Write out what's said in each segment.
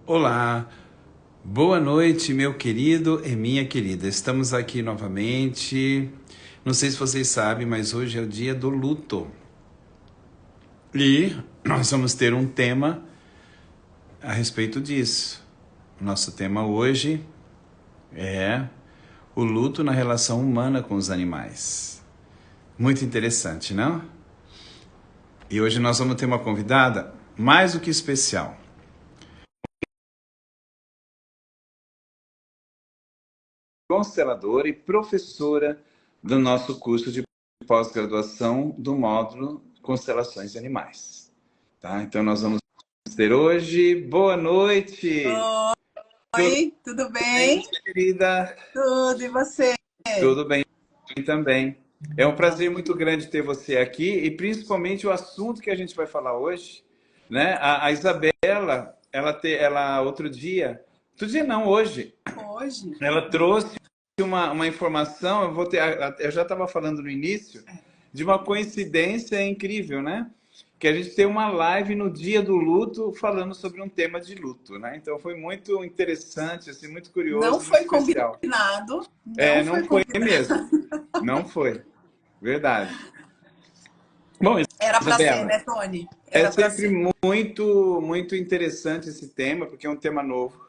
Olá, boa noite, meu querido e minha querida. Estamos aqui novamente. Não sei se vocês sabem, mas hoje é o dia do luto. E nós vamos ter um tema a respeito disso. O nosso tema hoje é o luto na relação humana com os animais. Muito interessante, não? E hoje nós vamos ter uma convidada mais do que especial. Consteladora e professora do nosso curso de pós-graduação do módulo Constelações de Animais. Tá? Então nós vamos ter hoje. Boa noite! Tudo Oi, tudo bem, bem? querida? Tudo, e você? Tudo bem também. É um prazer muito grande ter você aqui e principalmente o assunto que a gente vai falar hoje, né? A Isabela, ela outro dia não, hoje, Hoje? ela trouxe uma informação, eu já estava falando no início, de uma coincidência incrível, né? Que a gente tem uma live no dia do luto falando sobre um tema de luto, né? Então foi muito interessante, assim, muito Não curioso, muito foi especial. combinado, É, não não foi foi combinado. mesmo, não foi, verdade. Bom, Era pra ser, Isabela, né, Tony? é Era pra sempre ser. muito interessante esse tema, porque é um tema novo.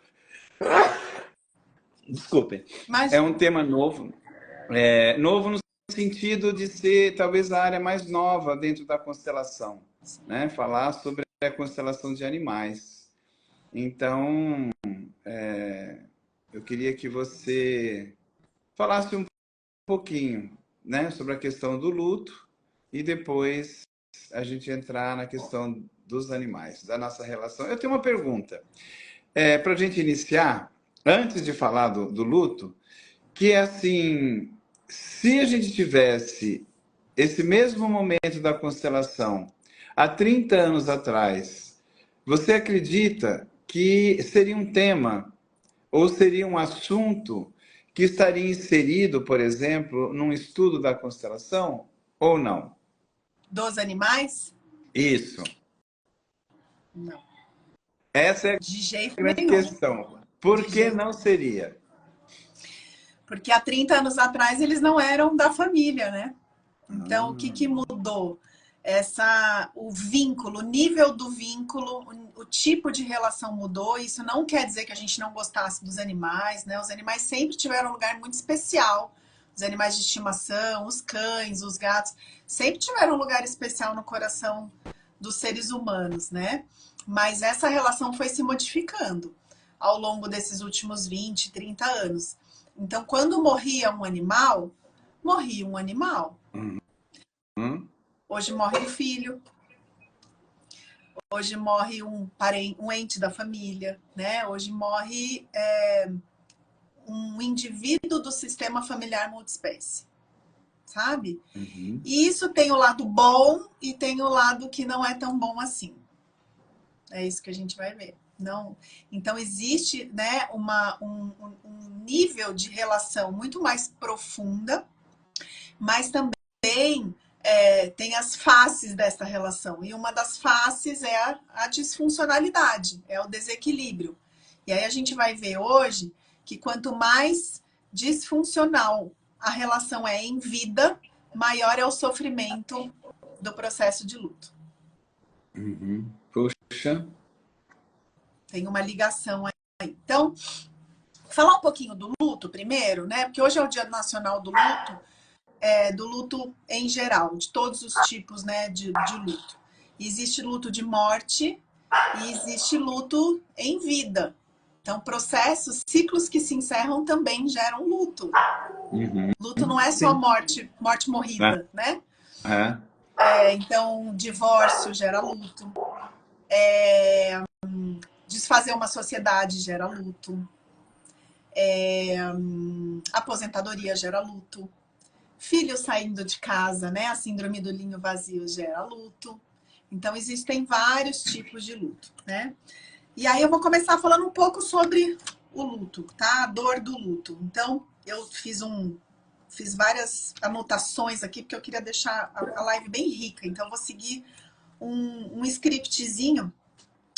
Desculpem. É um Imagina. tema novo. Novo no sentido de ser talvez a área mais nova dentro da constelação, né? Falar sobre a constelação de animais. Então, eu queria que você falasse um pouquinho, né, sobre a questão do luto e depois a gente entrar na questão dos animais, da nossa relação. Eu tenho uma pergunta. Para a gente iniciar, antes de falar do luto, que é assim, se a gente tivesse esse mesmo momento da constelação há 30 anos atrás, você acredita que seria um tema ou seria um assunto que estaria inserido, por exemplo, num estudo da constelação ou não? Dos animais? Isso. Não. Essa é a De jeito grande nenhum. questão. Por De que jeito. não seria? Porque há 30 anos atrás eles não eram da família, né? Então, o que Ah, que mudou? O vínculo, o nível do vínculo, o tipo de relação mudou. Isso não quer dizer que a gente não gostasse dos animais, né? Os animais sempre tiveram um lugar muito especial. Os animais de estimação, os cães, os gatos, sempre tiveram um lugar especial no coração dos seres humanos, né? Mas essa relação foi se modificando ao longo desses últimos 20, 30 anos. Então, quando morria um animal, morria um animal. hum, Hoje morre um filho, hoje morre um parente, um ente da família, né? Hoje morre um indivíduo do sistema familiar multiespécie, sabe? uhum. E isso tem o lado bom e tem o lado que não é tão bom assim. É isso que a gente vai ver. Não, então existe, né, um nível de relação muito mais profunda, mas também tem as faces dessa relação. E uma das faces é a disfuncionalidade, é o desequilíbrio. E aí a gente vai ver hoje que quanto mais disfuncional a relação é em vida, maior é o sofrimento do processo de luto. Uhum. Puxa. Tem uma ligação aí. Então, falar um pouquinho do luto primeiro, né? Porque hoje é o Dia Nacional do luto em geral, de todos os tipos, né, de luto. Existe luto de morte e existe luto em vida. Então, processos, ciclos que se encerram também geram luto. Uhum. Luto não é só Sim. morte Ah, morrida, né? é. Então, divórcio gera luto. Desfazer uma sociedade gera luto. Aposentadoria gera luto. Filho saindo de casa, né? A síndrome do ninho vazio gera luto. Então, existem vários tipos de luto, né? E aí eu vou começar falando um pouco sobre o luto, tá? A dor do luto. Então, eu fiz várias anotações aqui, porque eu queria deixar a live bem rica. Então, eu vou seguir um scriptzinho.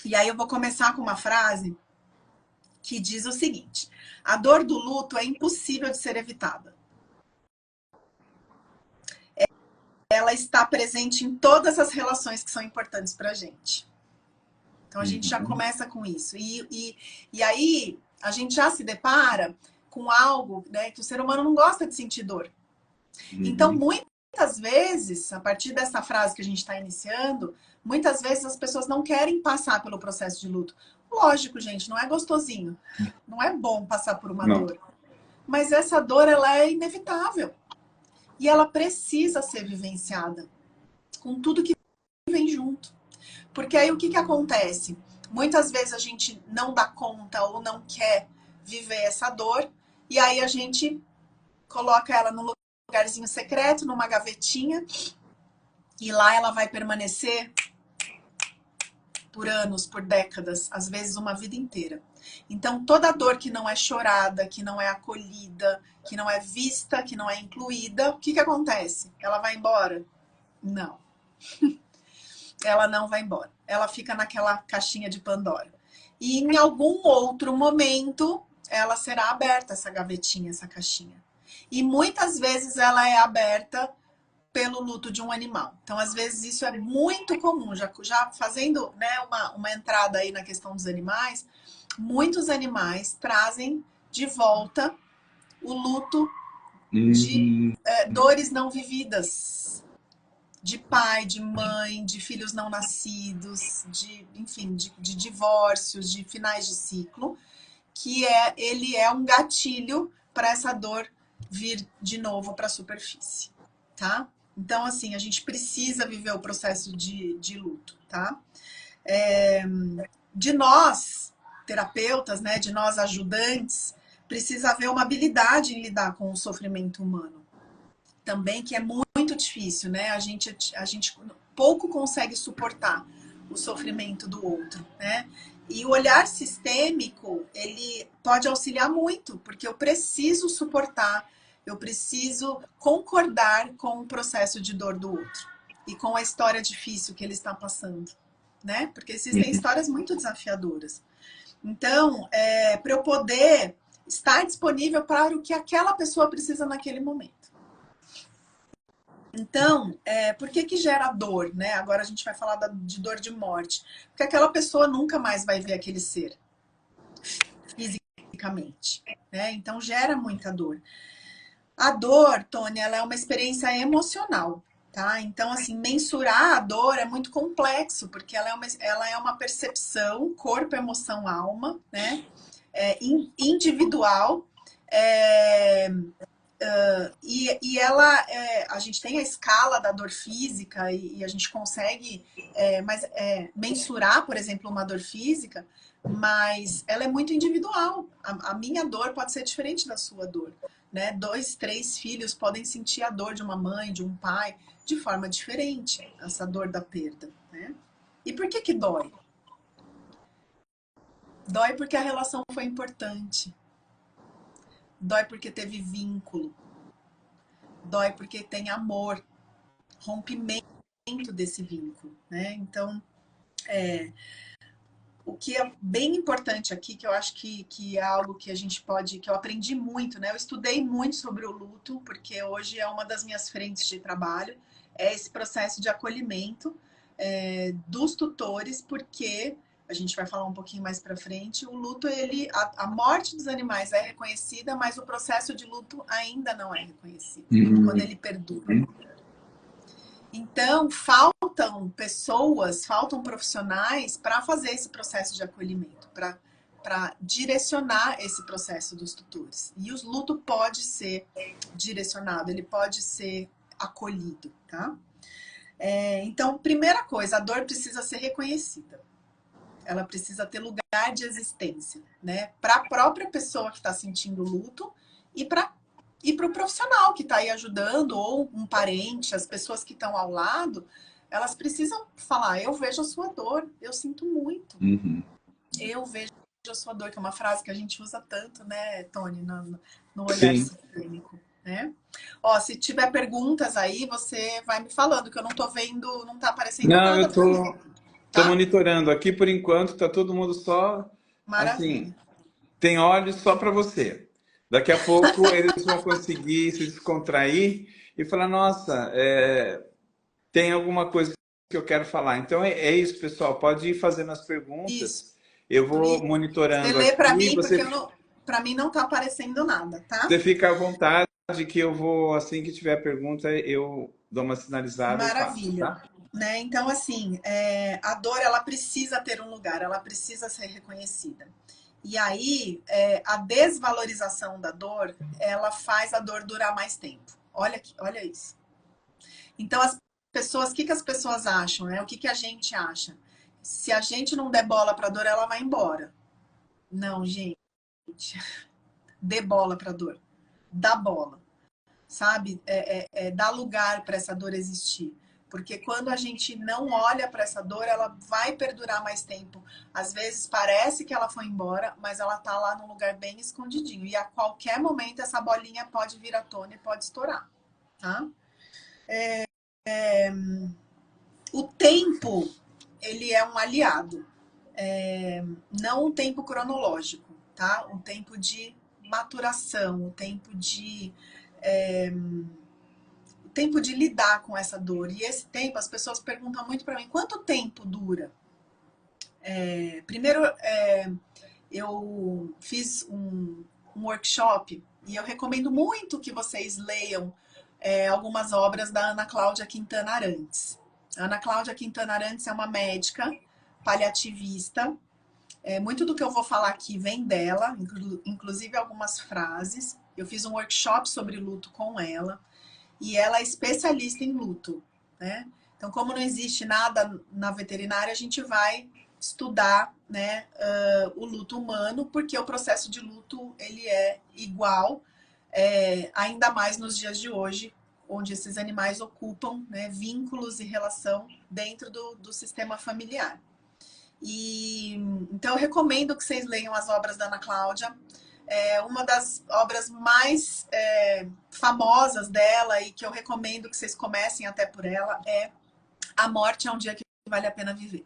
E aí eu vou começar com uma frase que diz o seguinte: a dor do luto é impossível de ser evitada. Ela está presente em todas as relações que são importantes para a gente. Então, a gente já começa com isso. E aí, a gente já se depara com algo, né, que o ser humano não gosta de sentir dor. Então, muitas vezes, a partir dessa frase que a gente está iniciando, muitas vezes as pessoas não querem passar pelo processo de luto. Lógico, gente, não é gostosinho. Não é bom passar por uma dor. Mas essa dor, ela é inevitável. E ela precisa ser vivenciada com tudo que vem junto. Porque aí o que acontece? Muitas vezes a gente não dá conta ou não quer viver essa dor, e aí a gente coloca ela num lugarzinho secreto, numa gavetinha, e lá ela vai permanecer por anos, por décadas, às vezes uma vida inteira. Então, toda dor que não é chorada, que não é acolhida, que não é vista, que não é incluída, o que acontece? Ela vai embora? Não. Ela não vai embora. Ela fica naquela caixinha de Pandora. E em algum outro momento, ela será aberta, essa gavetinha, essa caixinha. E muitas vezes ela é aberta pelo luto de um animal. Então, às vezes, isso é muito comum. Já fazendo, né, uma entrada aí na questão dos animais, muitos animais trazem de volta o luto de dores não vividas, de pai, de mãe, de filhos não nascidos, enfim, de divórcios, de finais de ciclo, que ele é um gatilho para essa dor vir de novo para a superfície, tá? Então, assim, a gente precisa viver o processo de luto, tá? De nós, terapeutas, né, de nós ajudantes, precisa haver uma habilidade em lidar com o sofrimento humano. Também, que é muito difícil, né? A gente pouco consegue suportar o sofrimento do outro, né? E o olhar sistêmico, ele pode auxiliar muito, porque eu preciso suportar, eu preciso concordar com o processo de dor do outro e com a história difícil que ele está passando, né? Porque existem histórias muito desafiadoras. Então, para eu poder estar disponível para o que aquela pessoa precisa naquele momento. Então, por que gera dor, né? Agora a gente vai falar de dor de morte. Porque aquela pessoa nunca mais vai ver aquele ser fisicamente, né? Então, gera muita dor. A dor, Tônia, ela é uma experiência emocional, tá? Então, assim, mensurar a dor é muito complexo, porque ela é uma percepção, corpo, emoção, alma, né? Individual, e ela, a gente tem a escala da dor física e a gente consegue mensurar, por exemplo, uma dor física, mas ela é muito individual. A minha dor pode ser diferente da sua dor, né? 2, 3 filhos podem sentir a dor de uma mãe, de um pai, de forma diferente, essa dor da perda, né? E por que dói? Dói porque a relação foi importante. Dói porque teve vínculo. Dói porque tem amor, rompimento desse vínculo, né? Então, o que é bem importante aqui, que eu acho que é algo que a gente pode, que eu aprendi muito, né? Eu estudei muito sobre o luto, porque hoje é uma das minhas frentes de trabalho, é esse processo de acolhimento dos tutores, porque a gente vai falar um pouquinho mais para frente, o luto, a morte dos animais é reconhecida, mas o processo de luto ainda não é reconhecido, quando ele perdura. Então, faltam pessoas, faltam profissionais para fazer esse processo de acolhimento, para direcionar esse processo dos tutores. E o luto pode ser direcionado, ele pode ser acolhido, tá? Então, primeira coisa, a dor precisa ser reconhecida. Ela precisa ter lugar de existência, né? Para a própria pessoa que está sentindo luto e para o profissional que está aí ajudando, ou um parente, as pessoas que estão ao lado, elas precisam falar: eu vejo a sua dor, eu sinto muito. Eu vejo a sua dor, que é uma frase que a gente usa tanto, né, Tony, no olhar sistêmico, né? Ó, se tiver perguntas aí, você vai me falando, que eu não tô vendo, não tá aparecendo nada. Não, eu tô monitorando aqui, por enquanto, tá todo mundo só, Maravilha. assim, tem olhos só para você. Daqui a pouco eles vão conseguir se descontrair e falar, nossa, tem alguma coisa que eu quero falar. Então é isso, pessoal. Pode ir fazendo as Isso. perguntas. Eu vou Você monitorando lê para aqui. mim, porque para mim não tá aparecendo nada, tá? Você fica à vontade que eu vou, assim que tiver pergunta, eu dou uma sinalizada e faço, Maravilha. tá? Né? Então, assim, a dor ela precisa ter um lugar, ela precisa ser reconhecida. E aí, a desvalorização da dor, ela faz a dor durar mais tempo. Olha, olha isso. Então, as pessoas, o que, que as pessoas acham? Né? O que, que a gente acha? Se a gente não der bola para a dor, ela vai embora. Não, gente. Dê bola para a dor. Dá bola. Sabe? Dá lugar para essa dor existir. Porque quando a gente não olha para essa dor, ela vai perdurar mais tempo. Às vezes parece que ela foi embora, mas ela tá lá num lugar bem escondidinho. E a qualquer momento essa bolinha pode vir à tona e pode estourar. Tá? O tempo, ele é um aliado. Não o tempo cronológico, tá? O tempo de maturação, o tempo de lidar com essa dor. E esse tempo, as pessoas perguntam muito para mim, quanto tempo dura? Primeiro, eu fiz um workshop e eu recomendo muito que vocês leiam algumas obras da Ana Cláudia Quintana Arantes. A Ana Cláudia Quintana Arantes é uma médica paliativista. Muito do que eu vou falar aqui vem dela, inclusive algumas frases. Eu fiz um workshop sobre luto com ela e ela é especialista em luto, né? Então, como não existe nada na veterinária, a gente vai estudar, né, o luto humano, porque o processo de luto ele é igual, ainda mais nos dias de hoje, onde esses animais ocupam, né, vínculos e relação dentro do sistema familiar. Então eu recomendo que vocês leiam as obras da Ana Cláudia. Uma das obras mais famosas dela e que eu recomendo que vocês comecem até por ela é A Morte é um Dia que Vale a Pena Viver.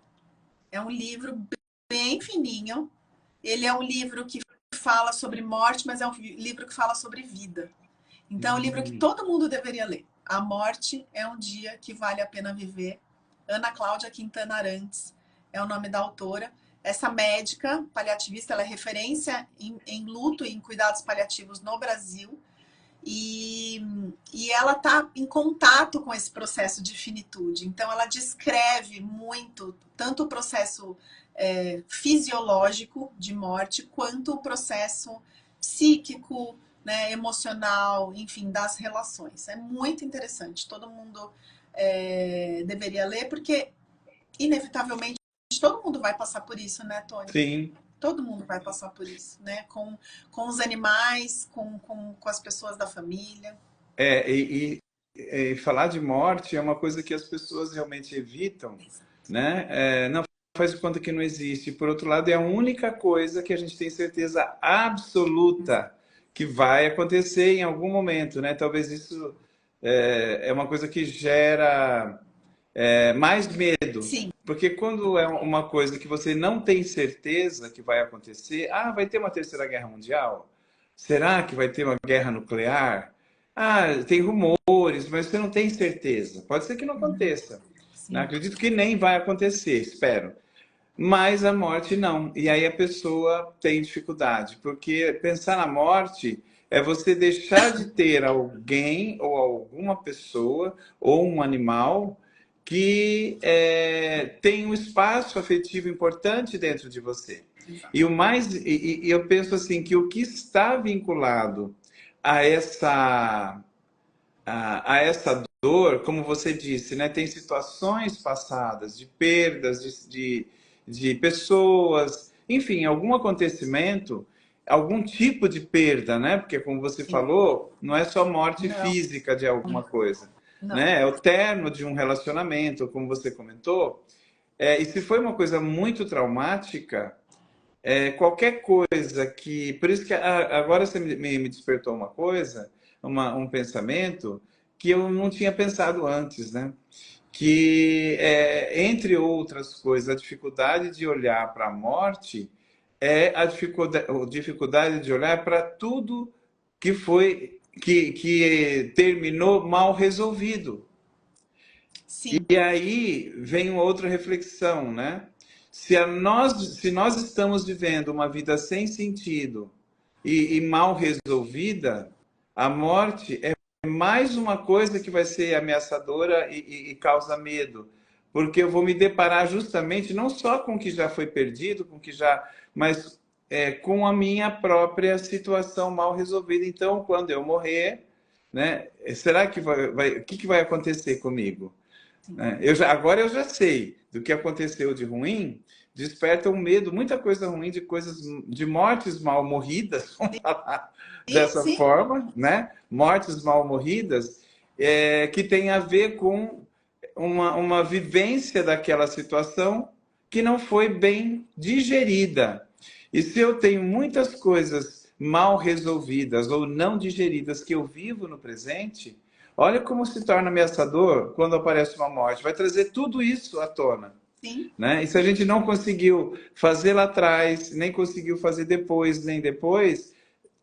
É um livro bem fininho. Ele é um livro que fala sobre morte, mas é um livro que fala sobre vida. Então é um livro que todo mundo deveria ler. A Morte é um Dia que Vale a Pena Viver. Ana Cláudia Quintana Arantes é o nome da autora. Essa médica paliativista, ela é referência em luto e em cuidados paliativos no Brasil. E ela está em contato com esse processo de finitude. Então, ela descreve muito, tanto o processo fisiológico de morte, quanto o processo psíquico, né, emocional, enfim, das relações. É muito interessante. Todo mundo deveria ler, porque, inevitavelmente, todo mundo vai passar por isso, né, Tony? Sim. Todo mundo vai passar por isso, né? Com os animais, com as pessoas da família. E falar de morte é uma coisa que as pessoas realmente evitam, né? Não faz de conta que não existe. Por outro lado, é a única coisa que a gente tem certeza absoluta que vai acontecer em algum momento, né? Talvez isso é uma coisa que gera mais medo. Sim. Porque quando é uma coisa que você não tem certeza que vai acontecer, vai ter uma terceira guerra mundial? Será que vai ter uma guerra nuclear? Tem rumores, mas você não tem certeza. Pode ser que não aconteça. Não acredito que nem vai acontecer, espero. Mas a morte não. E aí a pessoa tem dificuldade, porque pensar na morte é você deixar de ter alguém ou alguma pessoa ou um animal que tem um espaço afetivo importante dentro de você. E eu penso assim que o que está vinculado a essa dor, como você disse, né, tem situações passadas de perdas de pessoas, enfim, algum acontecimento, algum tipo de perda, né? Porque como você falou, não é só morte física de alguma coisa, né? É o término de um relacionamento, como você comentou. E se foi uma coisa muito traumática, qualquer coisa que... Por isso que agora você me despertou uma coisa, um pensamento que eu não tinha pensado antes, né? Que, entre outras coisas, a dificuldade de olhar para a morte é a dificuldade de olhar para tudo que foi que terminou mal resolvido. Sim, E aí vem uma outra reflexão, né? Se nós estamos vivendo uma vida sem sentido e mal resolvida, a morte é mais uma coisa que vai ser ameaçadora e causa medo, porque eu vou me deparar justamente não só com o que já foi perdido, com o que já, mas com a minha própria situação mal resolvida. Então, quando eu morrer, né? Será que o que vai acontecer comigo? sim. Né? Agora eu já sei do que aconteceu de ruim, desperta um medo, muita coisa ruim de coisas, de mortes mal morridas, vamos falar Sim, dessa sim, forma, né? Mortes mal morridas, que tem a ver com uma vivência daquela situação que não foi bem digerida. E se eu tenho muitas coisas mal resolvidas ou não digeridas que eu vivo no presente, olha como se torna ameaçador quando aparece uma morte. Vai trazer tudo isso à tona. sim. Né? E se a gente não conseguiu fazer lá atrás, nem conseguiu fazer depois, nem depois,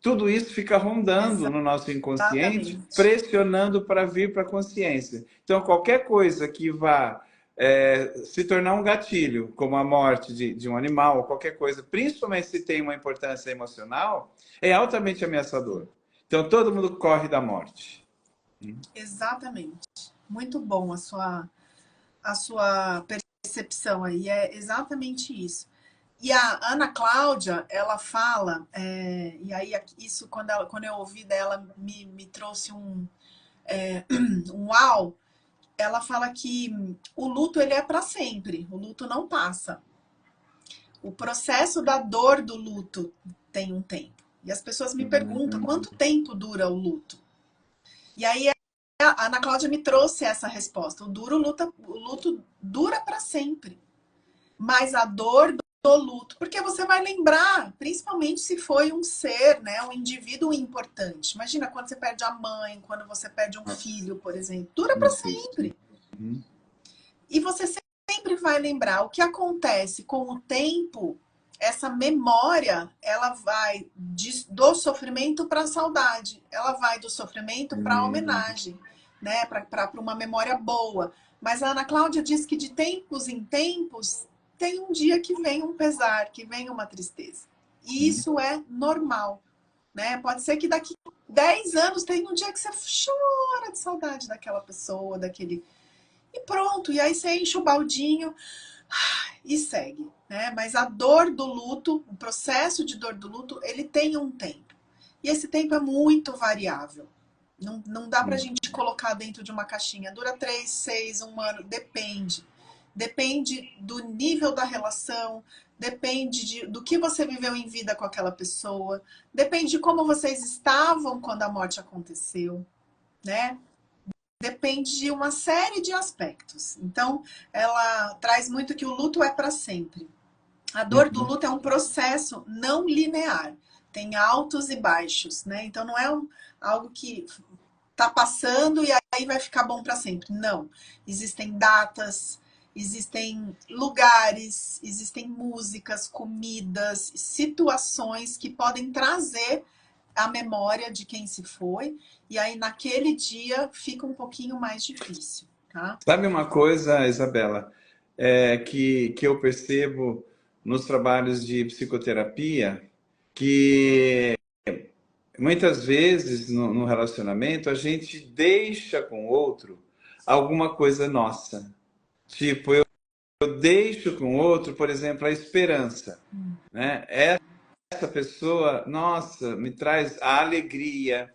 tudo isso fica rondando no nosso inconsciente, Exatamente. pressionando para vir para a consciência. Então, qualquer coisa que vá se tornar um gatilho, como a morte de um animal, ou qualquer coisa, principalmente se tem uma importância emocional, é altamente ameaçador. Então, todo mundo corre da morte. Exatamente. Muito bom a sua percepção aí. É exatamente isso. E a Ana Cláudia, ela fala, e aí isso quando eu ouvi dela me trouxe um uau. Ela fala que o luto ele é para sempre, o luto não passa. O processo da dor do luto tem um tempo. E as pessoas me perguntam quanto tempo dura o luto. E aí a Ana Cláudia me trouxe essa resposta. O luto dura para sempre. Mas a dor do luto, porque você vai lembrar, principalmente se foi um ser, né, um indivíduo importante. Imagina quando você perde a mãe, quando você perde um filho, por exemplo, dura para Difícil. sempre. E você sempre vai lembrar o que acontece com o tempo. Essa memória, ela vai do sofrimento para a saudade, ela vai do sofrimento para a homenagem, né, para uma memória boa. Mas a Ana Cláudia diz que de tempos em tempos tem um dia que vem um pesar, que vem uma tristeza. E isso é normal, né? Pode ser que daqui 10 anos tenha um dia que você chora de saudade daquela pessoa, daquele. E pronto, e aí você enche o baldinho e segue, né? Mas a dor do luto, o processo de dor do luto, ele tem um tempo. E esse tempo é muito variável. Não dá pra gente colocar dentro de uma caixinha. Dura 3, 6, um ano, depende. Depende do nível da relação, depende do que você viveu em vida com aquela pessoa, depende de como vocês estavam quando a morte aconteceu, né? Depende de uma série de aspectos. Então, ela traz muito que o luto é para sempre. A dor do luto é um processo não linear. Tem altos e baixos, né? Então, não é algo que tá passando e aí vai ficar bom para sempre. Não. Existem datas, existem lugares, existem músicas, comidas, situações que podem trazer a memória de quem se foi, e aí naquele dia fica um pouquinho mais difícil, tá? Sabe uma coisa, Isabela, que eu percebo nos trabalhos de psicoterapia, que muitas vezes no relacionamento a gente deixa com o outro alguma coisa nossa. Tipo, eu deixo com o outro, por exemplo, a esperança, né? Essa pessoa, nossa, me traz a alegria.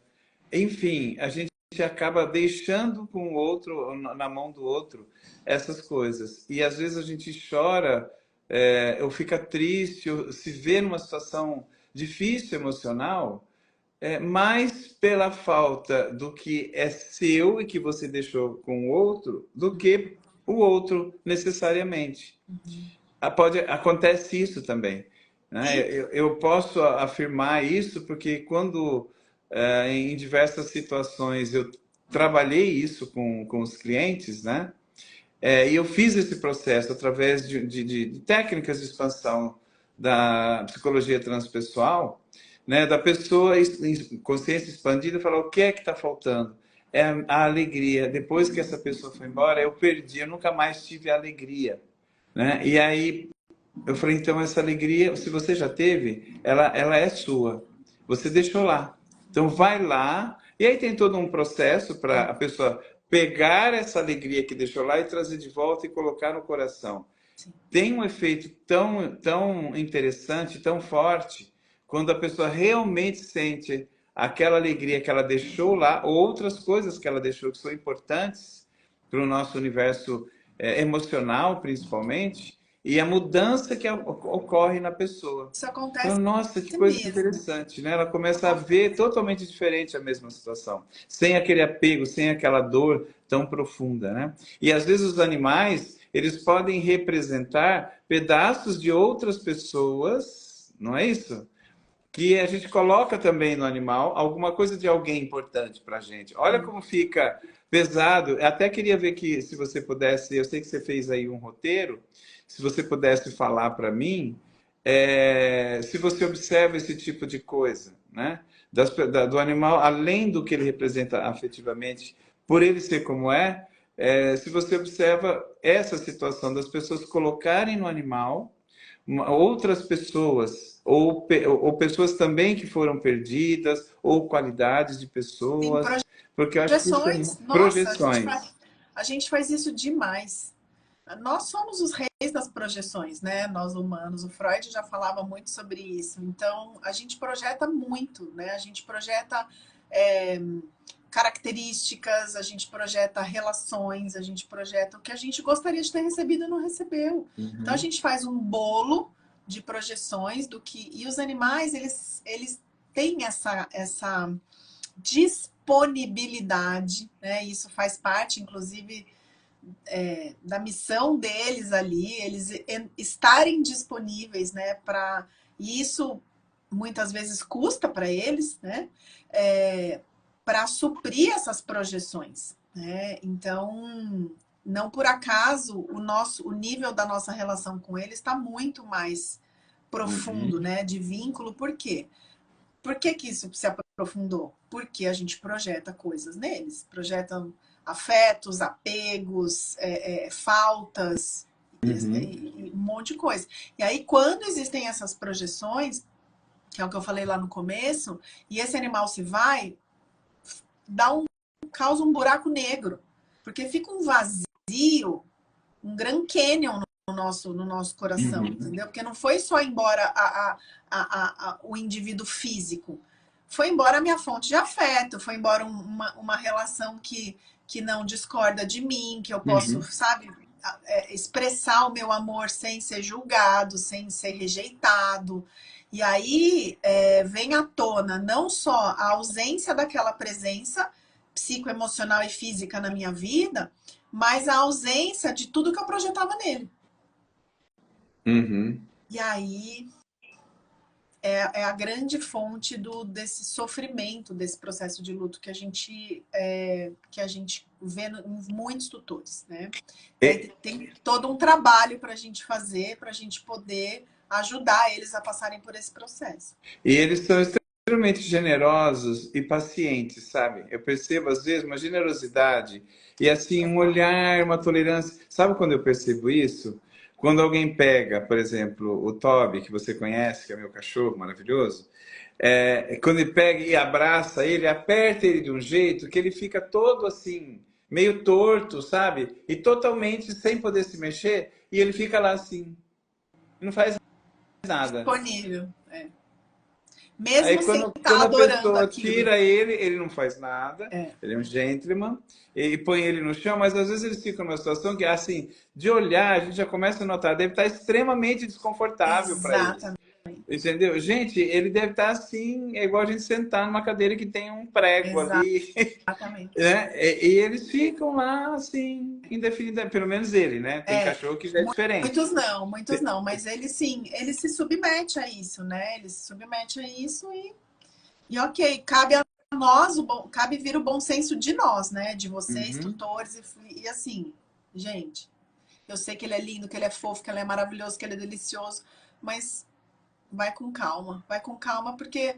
Enfim, a gente acaba deixando com o outro, na mão do outro, essas coisas. E às vezes a gente chora, ou fica triste, ou se vê numa situação difícil emocional, mais pela falta do que é seu e que você deixou com o outro, do que o outro necessariamente. Acontece isso também. Né? E Eu posso afirmar isso porque quando, em diversas situações, eu trabalhei isso com os clientes, né? E eu fiz esse processo através de técnicas de expansão da psicologia transpessoal, né, da pessoa em consciência expandida falar o que é que está faltando. É a alegria. Depois que essa pessoa foi embora, eu perdi, eu nunca mais tive alegria, né? E aí eu falei, então essa alegria, se você já teve, ela é sua. Você deixou lá. Então vai lá. E aí tem todo um processo para a pessoa pegar essa alegria que deixou lá e trazer de volta e colocar no coração. Tem um efeito tão interessante, tão forte, quando a pessoa realmente sente aquela alegria que ela deixou lá, ou outras coisas que ela deixou que são importantes para o nosso universo emocional, principalmente, e a mudança que ocorre na pessoa. Isso Fala, acontece nossa, que coisa mesmo. interessante, né? Ela começa a ver totalmente diferente a mesma situação, sem aquele apego, sem aquela dor tão profunda, né? E às vezes os animais, eles podem representar pedaços de outras pessoas, não é isso? Que a gente coloca também no animal alguma coisa de alguém importante para a gente. Olha como fica pesado. Eu até queria ver que, se você pudesse, eu sei que você fez aí um roteiro, se você pudesse falar para mim, se você observa esse tipo de coisa, né? Do animal, além do que ele representa afetivamente, por ele ser como se você observa essa situação das pessoas colocarem no animal outras pessoas, ou pessoas também que foram perdidas, ou qualidades de Tem pessoas, porque eu acho que isso é projeções. Nossa, projeções. a gente faz isso demais. Nós somos os reis das projeções, né? Nós humanos. O Freud já falava muito sobre isso. Então, a gente projeta muito, né? A gente projeta é, características, a gente projeta relações, a gente projeta o que a gente gostaria de ter recebido e não recebeu. Então, a Uhum, gente faz um bolo de projeções do que... E os animais, eles têm essa disponibilidade, né? Isso faz parte, inclusive, da missão deles ali, eles estarem disponíveis, né? E isso muitas vezes custa para eles, né? Para suprir essas projeções, né? Então, não por acaso o nível da nossa relação com eles está muito mais profundo, uhum, né? De vínculo. Por quê? Por que que isso se aprofundou? Porque a gente projeta coisas neles, projeta afetos, apegos, faltas uhum, e um monte de coisa. E aí, quando existem essas projeções, que é o que eu falei lá no começo, e esse animal se vai, causa um buraco negro, porque fica um vazio, um Grand Canyon no nosso coração, uhum. entendeu? Porque não foi só embora o indivíduo físico, foi embora a minha fonte de afeto, foi embora uma relação que não discorda de mim, que eu posso, Uhum. sabe, expressar o meu amor sem ser julgado, sem ser rejeitado. E aí vem à tona não só a ausência daquela presença psicoemocional e física na minha vida, mas a ausência de tudo que eu projetava nele. Uhum. E aí é a grande fonte desse sofrimento, desse processo de luto que a gente vê em muitos tutores, né? E aí E, tem todo um trabalho para a gente fazer, para a gente poder ajudar eles a passarem por esse processo. e eles são extremamente generosos e pacientes, sabe? Eu percebo, às vezes, uma generosidade e, assim, um olhar, uma tolerância. Sabe quando eu percebo isso? Quando alguém pega, por exemplo, o Toby, que você conhece, que é meu cachorro maravilhoso, quando ele pega e abraça ele, aperta ele de um jeito que ele fica todo assim, meio torto, sabe? E totalmente sem poder se mexer, e ele fica lá assim, não faz nada. Disponível. Aí Mesmo sem quando estar a adorando pessoa aquilo. tira ele, ele não faz nada, É, ele é um gentleman, e põe ele no chão, mas às vezes eles ficam numa situação que, assim, de olhar, a gente já começa a notar, deve estar extremamente desconfortável para eles. exatamente. Entendeu? Gente, ele deve estar assim, é igual a gente sentar numa cadeira que tem um prego ali, Exatamente. né? E eles ficam lá, assim, indefinidamente, pelo menos ele, né? Tem cachorro que já é diferente. Muitos não, mas ele sim, ele se submete a isso, né? Ele se submete a isso e ok, cabe a nós, cabe vir o bom senso de nós, né? De vocês, Uhum. tutores, e assim, gente, eu sei que ele é lindo, que ele é fofo, que ele é maravilhoso, que ele é delicioso, mas vai com calma, porque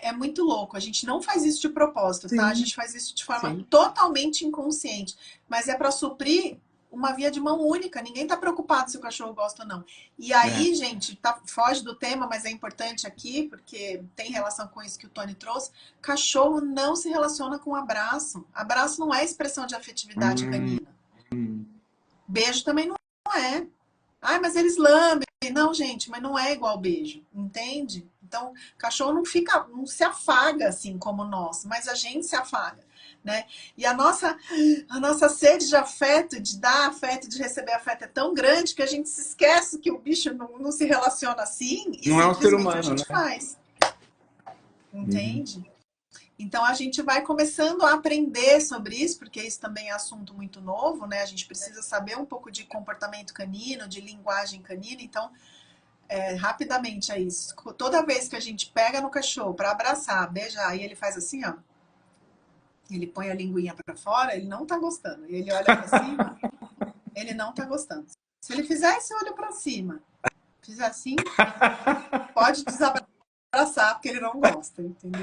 é muito louco. A gente não faz isso de propósito, tá? A Sim, gente faz isso de forma sim. totalmente inconsciente, mas é para suprir uma via de mão única. Ninguém tá preocupado se o cachorro gosta ou não. E aí, gente, foge do tema, mas é importante aqui, porque tem relação com isso que o Tony trouxe. Cachorro não se relaciona com abraço. Abraço não é expressão de afetividade canina. Beijo também não é. Ai, mas eles lambem. Não, gente, mas não é igual beijo, entende? Então, cachorro não se afaga assim como nós, mas a gente se afaga, né? E a nossa sede de afeto, de dar afeto, de receber afeto é tão grande que a gente se esquece que o bicho não se relaciona assim e Não é um ser simplesmente a humano, gente né? faz, entende? Então a gente vai começando a aprender sobre isso, porque isso também é assunto muito novo, né? A gente precisa saber um pouco de comportamento canino, de linguagem canina. Então, rapidamente é isso. Toda vez que a gente pega no cachorro para abraçar, beijar, e ele faz assim, ó. Ele põe a linguinha para fora, ele não tá gostando. E ele olha para cima, ele não tá gostando. Se ele fizer esse olho para cima, fizer assim, pode desabraçar, porque ele não gosta, entendeu?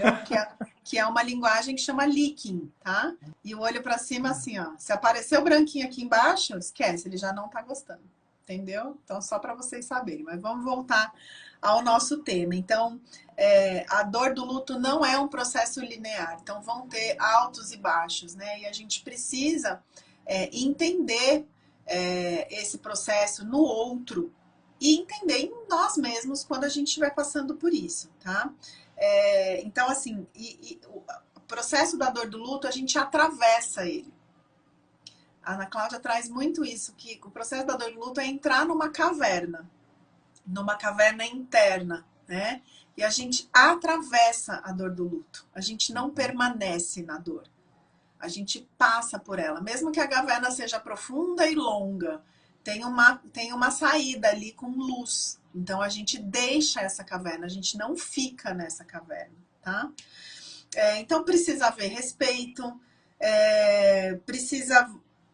Que é uma linguagem que chama licking, tá? E o olho para cima, assim, ó. Se aparecer o branquinho aqui embaixo, esquece, ele já não tá gostando, entendeu? Então, só para vocês saberem. Mas vamos voltar ao nosso tema. Então, a dor do luto não é um processo linear. Então, vão ter altos e baixos, né? E a gente precisa entender esse processo no outro e entender em nós mesmos quando a gente estiver passando por isso, tá? Então, assim, o processo da dor do luto, a gente atravessa ele. A Ana Cláudia traz muito isso, que o processo da dor do luto é entrar numa caverna interna, né? E a gente atravessa a dor do luto. A gente não permanece na dor. A gente passa por ela. Mesmo que a caverna seja profunda e longa, tem uma saída ali com luz. Então a gente deixa essa caverna, a gente não fica nessa caverna, tá? Então precisa haver respeito,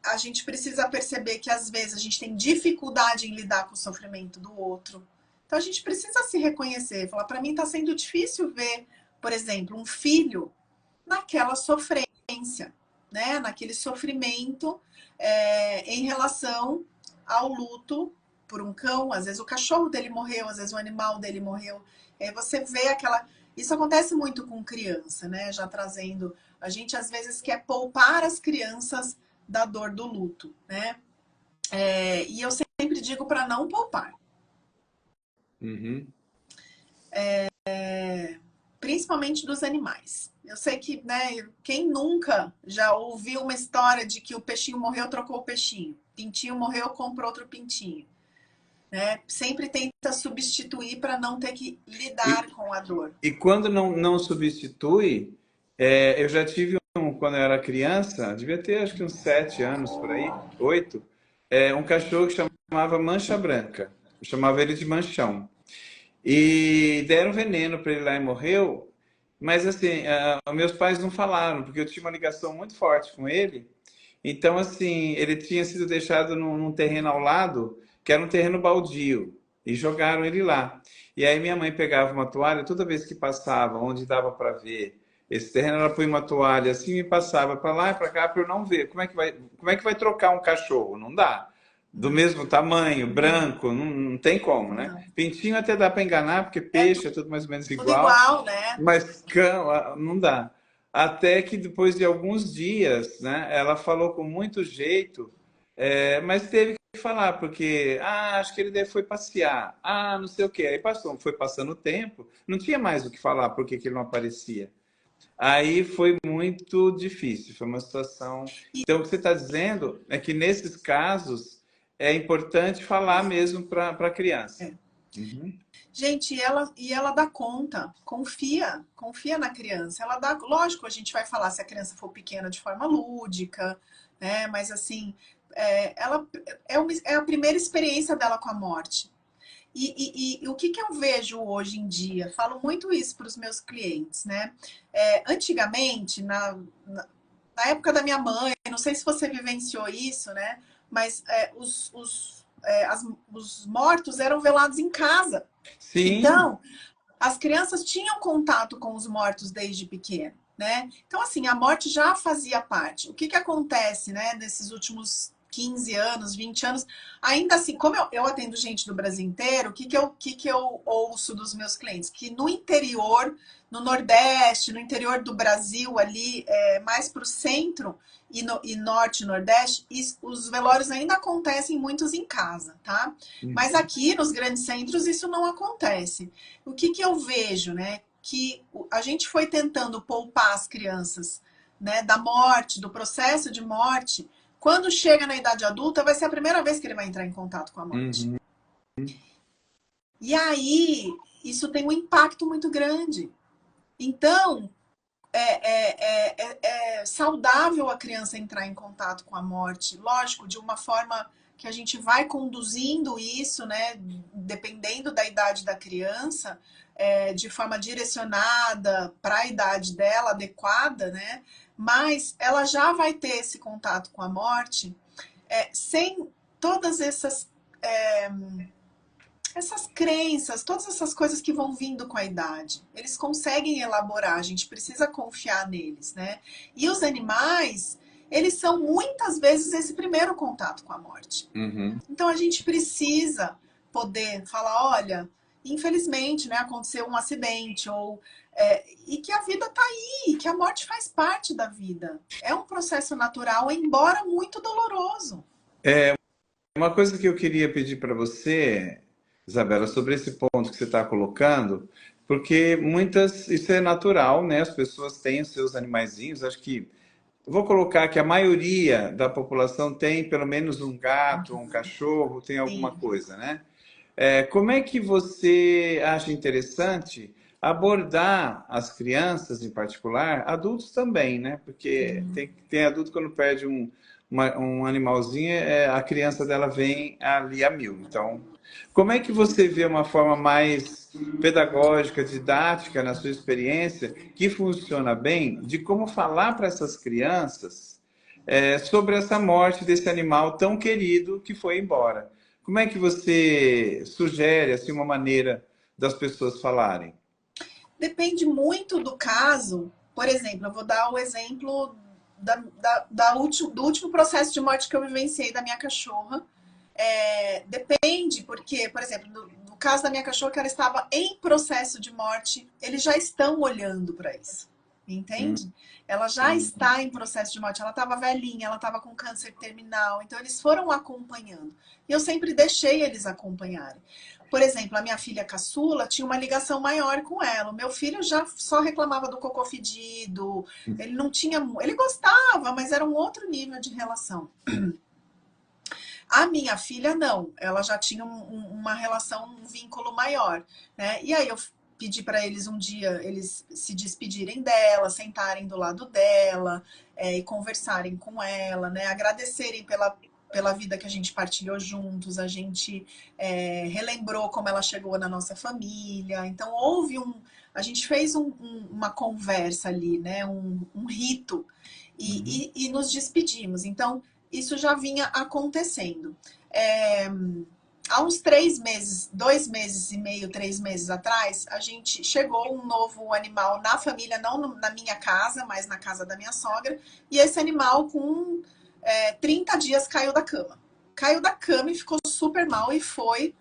a gente precisa perceber que às vezes a gente tem dificuldade em lidar com o sofrimento do outro. Então a gente precisa se reconhecer, falar, para mim está sendo difícil ver, por exemplo, um filho naquela sofrência, né? Naquele sofrimento em relação ao luto por um cão. Às vezes o cachorro dele morreu, às vezes o animal dele morreu. Você vê aquela... Isso acontece muito com criança, né? Já trazendo... A gente às vezes quer poupar as crianças da dor do luto, né? E eu sempre digo para não poupar. Uhum. Principalmente dos animais. Eu sei que, né, quem nunca já ouviu uma história de que o peixinho morreu, trocou o peixinho. Pintinho morreu, comprou outro pintinho. Né? Sempre tenta substituir para não ter que lidar com a dor. E quando não substitui, eu já tive quando eu era criança, devia ter acho que uns 7 anos por aí, 8, um cachorro que chamava Mancha Branca. Eu chamava ele de Manchão. E deram veneno para ele lá e morreu. Mas assim, meus pais não falaram, porque eu tinha uma ligação muito forte com ele. Então, assim, ele tinha sido deixado num terreno ao lado, que era um terreno baldio, e jogaram ele lá. E aí minha mãe pegava uma toalha, toda vez que passava, onde dava para ver esse terreno, ela põe uma toalha assim e passava para lá e para cá para eu não ver. Como é que vai trocar um cachorro? Não dá. Do mesmo tamanho, branco, não tem como, né? Não. Pintinho até dá para enganar, porque peixe é tudo mais ou menos Tudo igual, igual, né? mas cão, não dá. Até que depois de alguns dias, né, ela falou com muito jeito, mas teve que falar, porque, acho que ele foi passear, não sei o quê. Aí foi passando o tempo, não tinha mais o que falar, porque que ele não aparecia. Aí foi muito difícil, foi uma situação. Então, o que você está dizendo é que nesses casos é importante falar mesmo para a criança. Uhum. Gente, e ela dá conta, confia na criança. Ela dá, lógico, a gente vai falar se a criança for pequena de forma lúdica, né? Mas assim, ela é a primeira experiência dela com a morte. E o que eu vejo hoje em dia? Falo muito isso para os meus clientes, né? Antigamente, na época da minha mãe, não sei se você vivenciou isso, né? Mas os mortos eram velados em casa. Sim. Então, as crianças tinham contato com os mortos desde pequeno, né? Então, assim, a morte já fazia parte. O que que acontece, né, nesses últimos 15 anos, 20 anos? Ainda assim, como eu atendo gente do Brasil inteiro, o que que eu ouço dos meus clientes? Que no interior, no Nordeste, no interior do Brasil, ali, mais para o centro e Norte e Nordeste, os velórios ainda acontecem muitos em casa, tá? Mas Uhum. aqui nos grandes centros isso não acontece. O que que eu vejo, né? Que a gente foi tentando poupar as crianças, né, da morte, do processo de morte. Quando chega na idade adulta, vai ser a primeira vez que ele vai entrar em contato com a morte. Uhum. E aí, isso tem um impacto muito grande. Então, é saudável a criança entrar em contato com a morte, lógico, de uma forma que a gente vai conduzindo isso, né, dependendo da idade da criança, de forma direcionada para a idade dela, adequada, né, mas ela já vai ter esse contato com a morte sem todas essas crenças, todas essas coisas que vão vindo com a idade. Eles conseguem elaborar, a gente precisa confiar neles, né? E os animais, eles são muitas vezes esse primeiro contato com a morte. Uhum. Então a gente precisa poder falar, olha, infelizmente, né, aconteceu um acidente e que a vida tá aí, que a morte faz parte da vida. É um processo natural, embora muito doloroso. Uma coisa que eu queria pedir para você, Isabela, sobre esse ponto que você está colocando, porque isso é natural, né? As pessoas têm os seus animaizinhos, acho que vou colocar que a maioria da população tem pelo menos um gato, um cachorro, tem alguma Sim. coisa, né? Como é que você acha interessante abordar as crianças em particular, adultos também, né? Porque tem adulto quando perde um animalzinho, a criança dela vem ali a mil. Então, como é que você vê uma forma mais pedagógica, didática, na sua experiência, que funciona bem, de como falar para essas crianças sobre essa morte desse animal tão querido que foi embora? Como é que você sugere assim uma maneira das pessoas falarem? Depende muito do caso. Por exemplo, eu vou dar o exemplo do último processo de morte que eu vivenciei da minha cachorra. Depende, porque, por exemplo, no caso da minha cachorra, que ela estava em processo de morte, eles já estão olhando para isso. Hum, Entende? Ela já hum, está em processo de morte. Ela estava velhinha, ela estava com câncer terminal. Então, eles foram acompanhando. E eu sempre deixei eles acompanharem. Por exemplo, a minha filha caçula tinha uma ligação maior com ela. O meu filho já só reclamava do cocô fedido. Ele não tinha. Ele gostava, mas era um outro nível de relação. A minha filha não, ela já tinha uma relação, um vínculo maior, né? E aí eu pedi para eles um dia eles se despedirem dela, sentarem do lado dela e conversarem com ela, né? Agradecerem pela vida que a gente partilhou juntos, a gente relembrou como ela chegou na nossa família. Então a gente fez uma conversa ali, né? Um rito uhum. e nos despedimos. Então isso já vinha acontecendo. É, há uns 3 meses, 2 meses e meio, 3 meses atrás, a gente chegou um novo animal na família, não na minha casa, mas na casa da minha sogra, e esse animal com 30 dias caiu da cama. Caiu da cama e ficou super mal e foi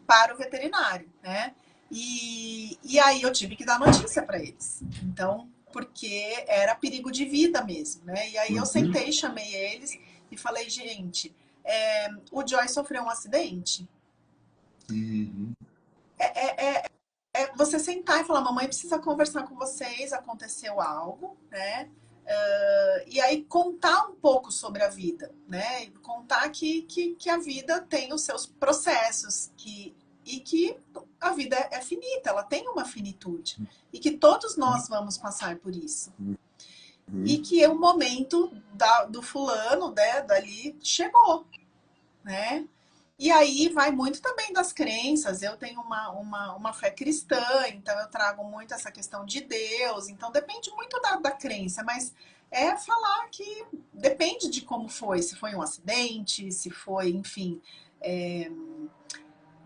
para o veterinário, né? E aí eu tive que dar notícia para eles. Então, porque era perigo de vida mesmo, né? E aí eu Uhum. sentei, chamei eles e falei, gente, o Joy sofreu um acidente. Uhum. Você sentar e falar, mamãe precisa conversar com vocês, aconteceu algo, né? E aí contar um pouco sobre a vida, né? Contar que a vida tem os seus processos e que a vida é finita, ela tem uma finitude. E que todos nós vamos passar por isso. E Uhum. que o momento do fulano, né, dali, chegou, né? E aí vai muito também das crenças. Eu tenho uma fé cristã, então eu trago muito essa questão de Deus. Então depende muito da crença, mas é falar que depende de como foi. Se foi um acidente, se foi, enfim, é,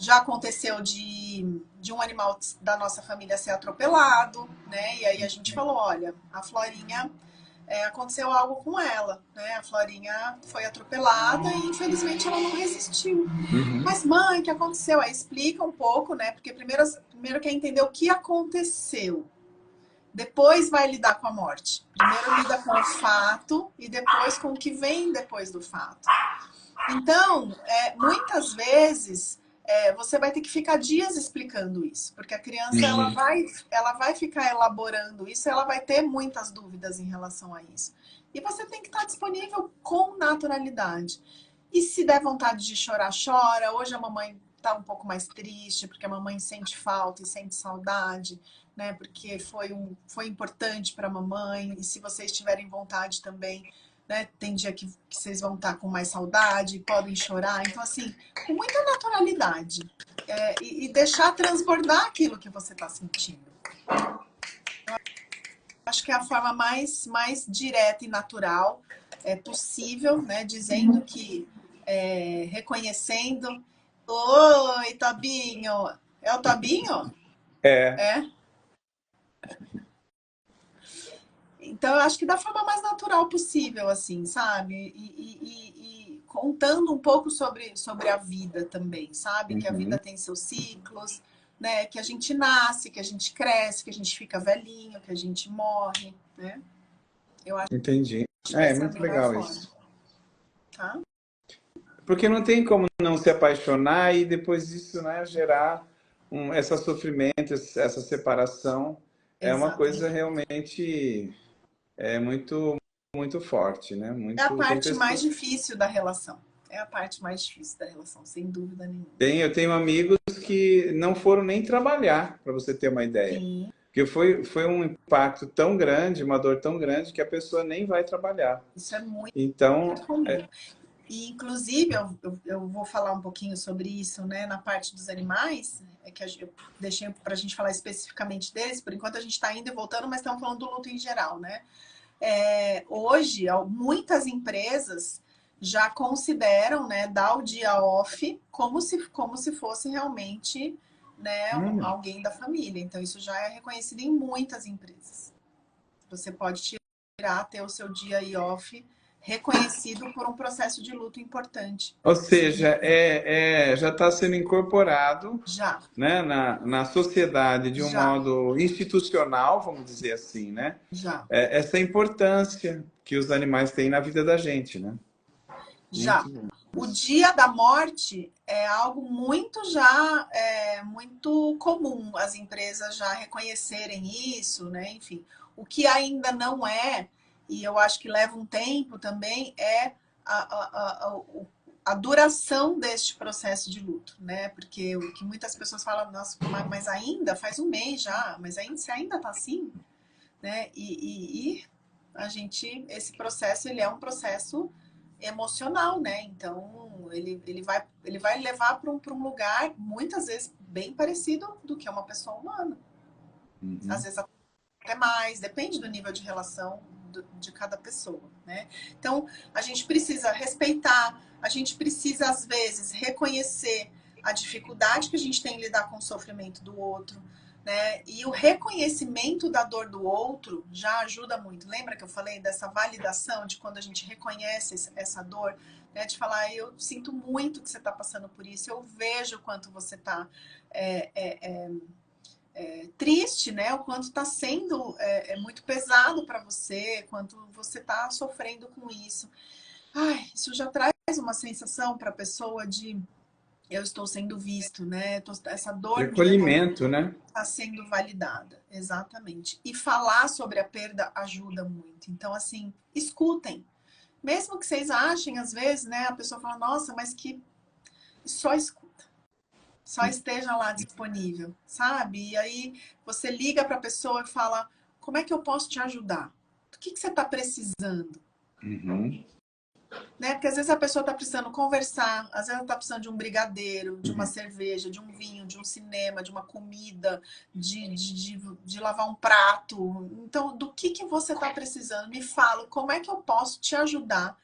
Já aconteceu de um animal da nossa família ser atropelado, né? E aí a gente falou, olha, a Florinha, aconteceu algo com ela, né? A Florinha foi atropelada e infelizmente ela não resistiu. Uhum. Mas mãe, o que aconteceu? Aí explica um pouco, né? Porque primeiro quer entender o que aconteceu. Depois vai lidar com a morte. Primeiro lida com o fato e depois com o que vem depois do fato. Então, muitas vezes, você vai ter que ficar dias explicando isso, porque a criança ela vai ficar elaborando isso, ela vai ter muitas dúvidas em relação a isso. E você tem que estar disponível com naturalidade. E se der vontade de chorar, chora. Hoje a mamãe está um pouco mais triste, porque a mamãe sente falta e sente saudade, né? Porque foi importante para a mamãe. E se vocês tiverem vontade também, né? Tem dia que vocês vão estar com mais saudade, podem chorar. Então, assim, com muita naturalidade. E deixar transbordar aquilo que você está sentindo. Acho que é a forma mais direta e natural possível, né? Dizendo que, reconhecendo. Oi, Tobinho! É o Tobinho? É. É. Então, eu acho que da forma mais natural possível, assim, sabe? E contando um pouco sobre a vida também, sabe? Que a vida Uhum. tem seus ciclos, né? Que a gente nasce, que a gente cresce, que a gente fica velhinho, que a gente morre, né? Eu acho Entendi. que É essa é a muito melhor legal forma, isso. tá? Porque não tem como não se apaixonar e depois disso, né, gerar esse sofrimento, essa separação. É uma coisa Exatamente. realmente muito, muito forte, né? É a Muito, tem parte mais pessoas. difícil da relação. É a parte mais difícil da relação, sem dúvida nenhuma. Eu tenho amigos que não foram nem trabalhar, para você ter uma ideia. Sim, Porque foi um impacto tão grande, uma dor tão grande, que a pessoa nem vai trabalhar. isso é muito Então, comum. E, inclusive, eu vou falar um pouquinho sobre isso, né, na parte dos animais, que eu deixei para a gente falar especificamente deles, por enquanto a gente está indo e voltando, mas estamos falando do luto em geral, né? Hoje, muitas empresas já consideram, né, dar o dia off como se fosse realmente, né, alguém da família. Então, isso já é reconhecido em muitas empresas. Você pode tirar, ter o seu dia aí off reconhecido por um processo de luto importante. ou seja, já está sendo incorporado, Já, né, na sociedade de um já, modo institucional, vamos dizer assim, né? já, Essa importância que os animais têm na vida da gente, né? já. Muito bom. O dia da morte é algo muito comum as empresas já reconhecerem isso, né? Enfim, o que ainda não é, e eu acho que leva um tempo também, é a duração deste processo de luto, né? Porque o que muitas pessoas falam, nossa, mas ainda faz um mês já, mas ainda, você ainda tá assim, né? E esse processo, ele é um processo emocional, né? Então, ele vai levar para um lugar, muitas vezes, bem parecido do que uma pessoa humana. Uhum. Às vezes até mais, depende do nível de relação de cada pessoa, né? Então, a gente precisa respeitar, a gente precisa, às vezes, reconhecer a dificuldade que a gente tem em lidar com o sofrimento do outro, né? E o reconhecimento da dor do outro já ajuda muito. Lembra que eu falei dessa validação de quando a gente reconhece essa dor, né? De falar, eu sinto muito que você está passando por isso, eu vejo o quanto você está triste, né? O quanto está sendo muito pesado para você, quanto você está sofrendo com isso. Ai, isso já traz uma sensação para a pessoa de eu estou sendo visto, né? Essa De dor minha acolhimento, né? está sendo validada, exatamente. E falar sobre a perda ajuda muito. Então, assim, escutem. Mesmo que vocês achem, às vezes, né? A pessoa fala, nossa, mas que só escuta. Só esteja lá disponível, sabe? E aí você liga para a pessoa e fala, como é que eu posso te ajudar? O que você está precisando? Uhum. Né? Porque às vezes a pessoa está precisando conversar, às vezes ela está precisando de um brigadeiro, de uma Uhum. cerveja, de um vinho, de um cinema, de uma comida, de lavar um prato. Então, do que você está precisando? Me fala, como é que eu posso te ajudar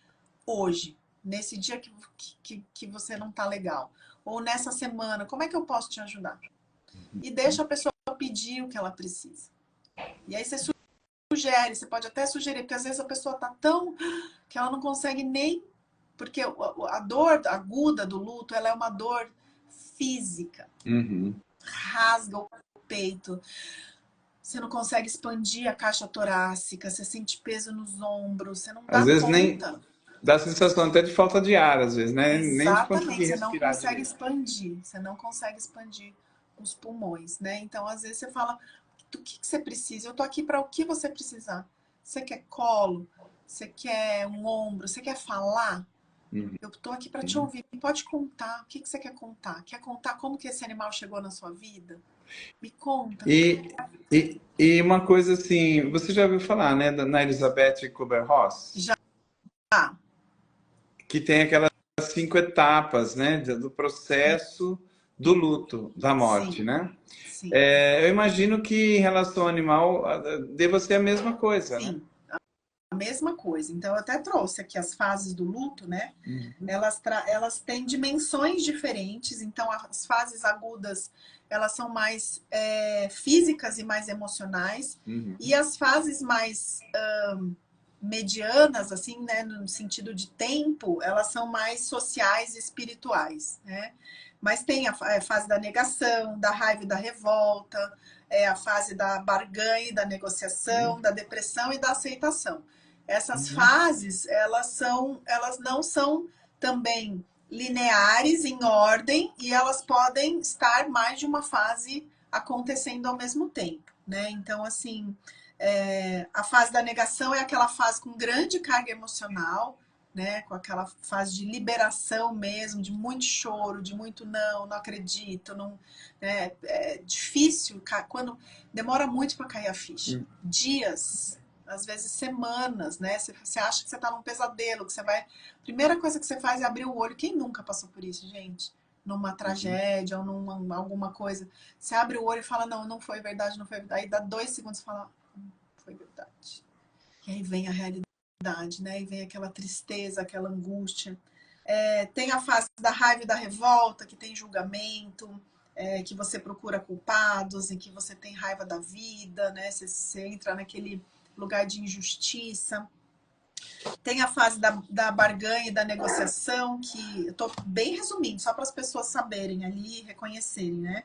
hoje, nesse dia que você não está legal? Ou nessa semana, como é que eu posso te ajudar? E deixa a pessoa pedir o que ela precisa. E aí você sugere, você pode até sugerir, porque às vezes a pessoa tá tão que ela não consegue nem... Porque a dor aguda do luto, ela é uma dor física. Rasga o peito. Você não consegue expandir a caixa torácica, você sente peso nos ombros, você não Às dá vezes nem conta. dá a sensação até de falta de ar, às vezes, né? Nem de Exatamente, conseguir você não respirar consegue direito. expandir, você não consegue expandir os pulmões, né? Então, às vezes você fala, do que você precisa? Eu tô aqui para o que você precisar. Você quer colo? Você quer um ombro? Você quer falar? Eu tô aqui para te ouvir. Pode contar. O que você quer contar? Quer contar como que esse animal chegou na sua vida? Me conta. E uma coisa assim, você já ouviu falar, né, na Elizabeth Kubler-Ross? Já. Que tem aquelas 5 etapas, né, do processo do luto, da morte, Sim, né? sim, Eu imagino que em relação ao animal deva ser a mesma coisa, né? sim. A mesma coisa. Então, eu até trouxe aqui as fases do luto, né? Elas têm dimensões diferentes. Então, as fases agudas, elas são mais físicas e mais emocionais. E as fases mais medianas, assim, né, no sentido de tempo, elas são mais sociais e espirituais, né? Mas tem a fase da negação, da raiva e da revolta, a fase da barganha e da negociação, da depressão e da aceitação. Essas fases, elas não são também lineares em ordem e elas podem estar mais de uma fase acontecendo ao mesmo tempo, né? Então, assim, a fase da negação é aquela fase com grande carga emocional, né? Com aquela fase de liberação mesmo, de muito choro, de muito não acredito, não, né? É difícil, quando demora muito para cair a ficha. Dias, às vezes semanas, né? Você acha que você está num pesadelo, que você vai... Primeira coisa que você faz é abrir o olho. Quem nunca passou por isso, gente? Numa tragédia ou alguma coisa. Você abre o olho e fala, não, não foi verdade, não foi verdade. Aí dá 2 segundos e fala, foi verdade. E aí vem a realidade, né? E vem aquela tristeza, aquela angústia. Tem a fase da raiva e da revolta, que tem julgamento, que você procura culpados, em que você tem raiva da vida, né? Você entra naquele lugar de injustiça. Tem a fase da barganha e da negociação, que eu estou bem resumindo, só para as pessoas saberem ali, reconhecerem, né?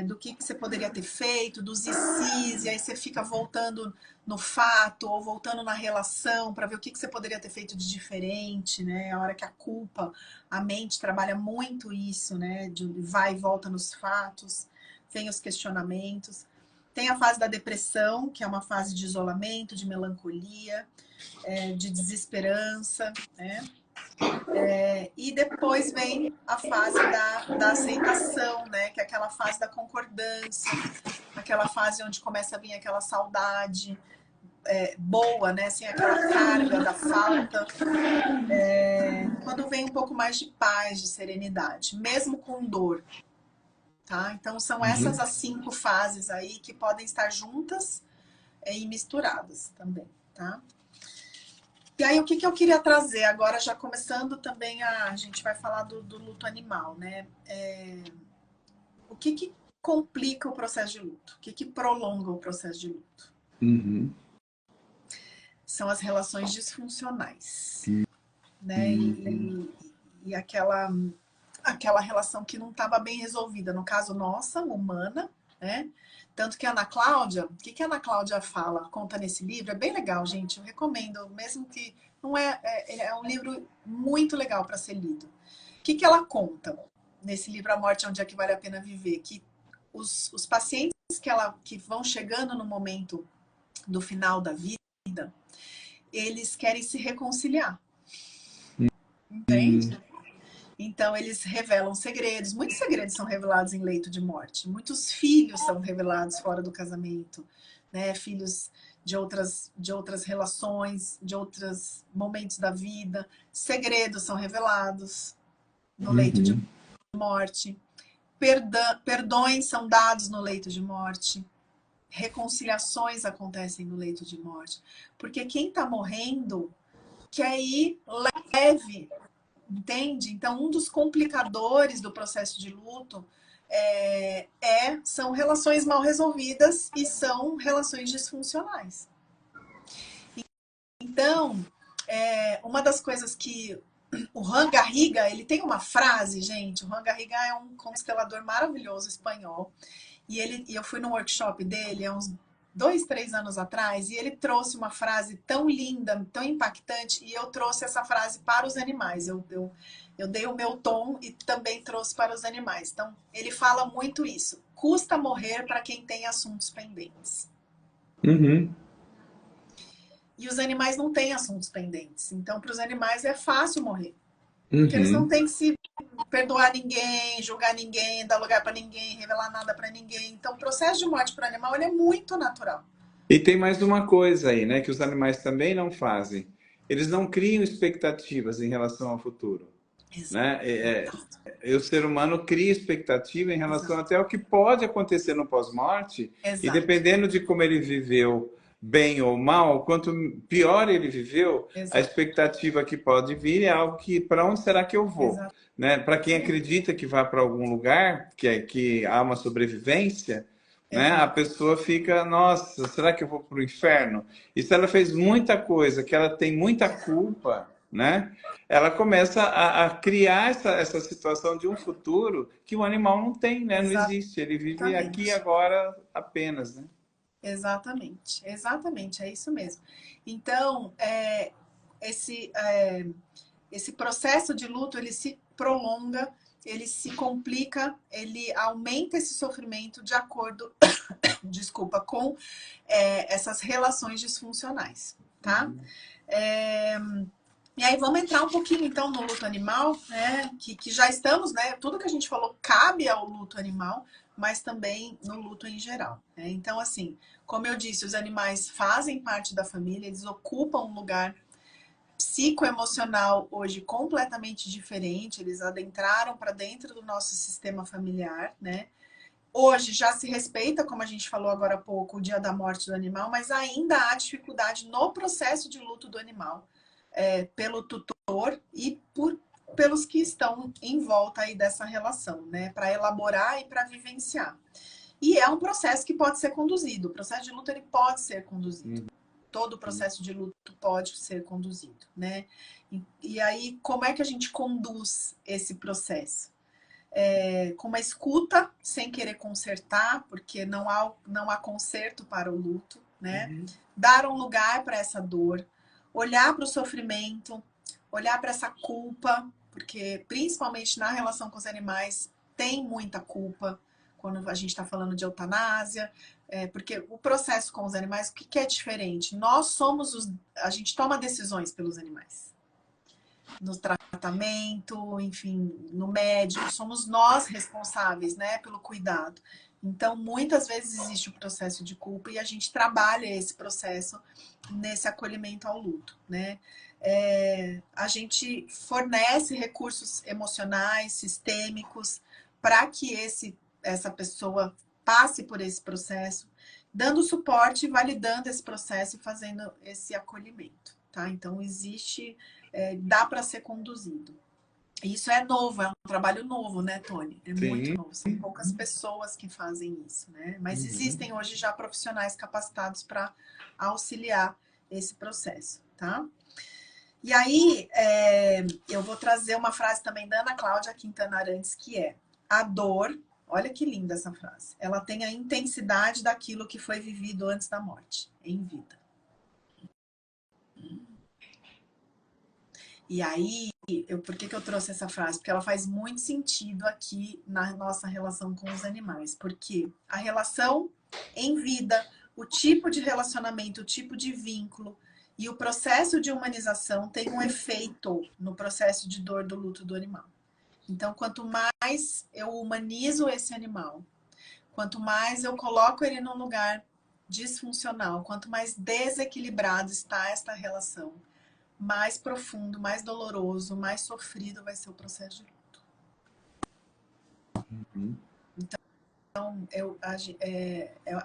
Do que você poderia ter feito, dos ICs, e aí você fica voltando no fato ou voltando na relação para ver o que você poderia ter feito de diferente, né? A hora que a culpa, a mente trabalha muito isso, né? De vai e volta nos fatos, vem os questionamentos. Tem a fase da depressão, que é uma fase de isolamento, de melancolia, de desesperança, né? E depois vem a fase da aceitação, né? Que é aquela fase da concordância, aquela fase onde começa a vir aquela saudade boa, né? Sem aquela carga da falta. Quando vem um pouco mais de paz, de serenidade, mesmo com dor. Tá? Então são essas as 5 fases aí que podem estar juntas e misturadas também, tá? E aí, o que eu queria trazer agora, já começando também a gente vai falar do luto animal, né? O que complica o processo de luto? O que prolonga o processo de luto? São as relações disfuncionais, né? E aquela relação que não estava bem resolvida, no caso nossa, humana, né? Tanto que a Ana Cláudia, o que a Ana Cláudia fala, conta nesse livro, é bem legal, gente, eu recomendo, mesmo que não é um livro muito legal para ser lido. O que ela conta nesse livro A Morte é um Dia que Vale a Pena Viver? Que os pacientes que vão chegando no momento do final da vida, eles querem se reconciliar, entende? Então, eles revelam segredos. Muitos segredos são revelados em leito de morte. Muitos filhos são revelados fora do casamento, né? Filhos de outras relações, de outros momentos da vida. Segredos são revelados no leito de morte. Perdões são dados no leito de morte. Reconciliações acontecem no leito de morte. Porque quem está morrendo quer ir leve entende? Então, um dos complicadores do processo de luto são relações mal resolvidas e são relações disfuncionais. Então, uma das coisas que o Juan Garriga, ele tem uma frase, gente. O Juan Garriga é um constelador maravilhoso espanhol. E eu fui no workshop dele há uns 2, 3 anos atrás, e ele trouxe uma frase tão linda, tão impactante, e eu trouxe essa frase para os animais. Eu dei o meu tom e também trouxe para os animais. Então, ele fala muito isso. Custa morrer para quem tem assuntos pendentes. Uhum. E os animais não têm assuntos pendentes. Então, para os animais é fácil morrer. Porque eles não têm que se perdoar ninguém, julgar ninguém, dar lugar para ninguém, revelar nada para ninguém. Então, o processo de morte para o animal ele é muito natural. E tem mais uma coisa aí, né, que os animais também não fazem. Eles não criam expectativas em relação ao futuro, né? O ser humano cria expectativa em relação até ao que pode acontecer no pós-morte, e dependendo de como ele viveu, bem ou mal, quanto pior ele viveu, a expectativa que pode vir é algo que, para onde será que eu vou? Né? Para quem acredita que vai para algum lugar, que há uma sobrevivência, né? A pessoa fica, nossa, será que eu vou para o inferno? E se ela fez muita coisa, que ela tem muita culpa, né? Ela começa a criar essa situação de um futuro que o animal não tem, né? Não existe. Ele vive aqui e agora apenas, né? Exatamente, exatamente, é isso mesmo. Então, esse processo de luto, ele se prolonga, ele se complica, ele aumenta esse sofrimento de acordo, desculpa, com essas relações disfuncionais, tá? E aí vamos entrar um pouquinho, então, no luto animal, né? Que já estamos, né? Tudo que a gente falou cabe ao luto animal, mas também no luto em geral, né? Então, assim, como eu disse, os animais fazem parte da família, eles ocupam um lugar psicoemocional hoje completamente diferente, eles adentraram para dentro do nosso sistema familiar, né? Hoje já se respeita, como a gente falou agora há pouco, o dia da morte do animal, mas ainda há dificuldade no processo de luto do animal, pelo tutor e pelos que estão em volta aí dessa relação, né? Para elaborar e para vivenciar. E é um processo que pode ser conduzido. O processo de luto ele pode ser conduzido. Todo o processo de luto pode ser conduzido, né? E aí, como é que a gente conduz esse processo? Com uma escuta, sem querer consertar, porque não há conserto para o luto, né? Dar um lugar para essa dor, olhar para o sofrimento, olhar para essa culpa, porque principalmente na relação com os animais tem muita culpa quando a gente está falando de eutanásia, porque o processo com os animais, o que é diferente? A gente toma decisões pelos animais. No tratamento, enfim, no médico, somos nós responsáveis, né, pelo cuidado. Então, muitas vezes existe o processo de culpa e a gente trabalha esse processo nesse acolhimento ao luto, né? A gente fornece recursos emocionais, sistêmicos, para que essa pessoa passe por esse processo, dando suporte, validando esse processo e fazendo esse acolhimento, tá? Então, dá para ser conduzido. Isso é novo, é um trabalho novo, né, Tony? É muito novo. São poucas pessoas que fazem isso, né? Mas existem hoje já profissionais capacitados para auxiliar esse processo, tá? E aí, eu vou trazer uma frase também da Ana Cláudia Quintana Arantes, que é: a dor, olha que linda essa frase, ela tem a intensidade daquilo que foi vivido antes da morte, em vida. E aí, por que eu trouxe essa frase? Porque ela faz muito sentido aqui na nossa relação com os animais. Porque a relação em vida, o tipo de relacionamento, o tipo de vínculo e o processo de humanização tem um efeito no processo de dor do luto do animal. Então, quanto mais eu humanizo esse animal, quanto mais eu coloco ele num lugar disfuncional, quanto mais desequilibrado está esta relação, mais profundo, mais doloroso, mais sofrido vai ser o processo de luto. Então,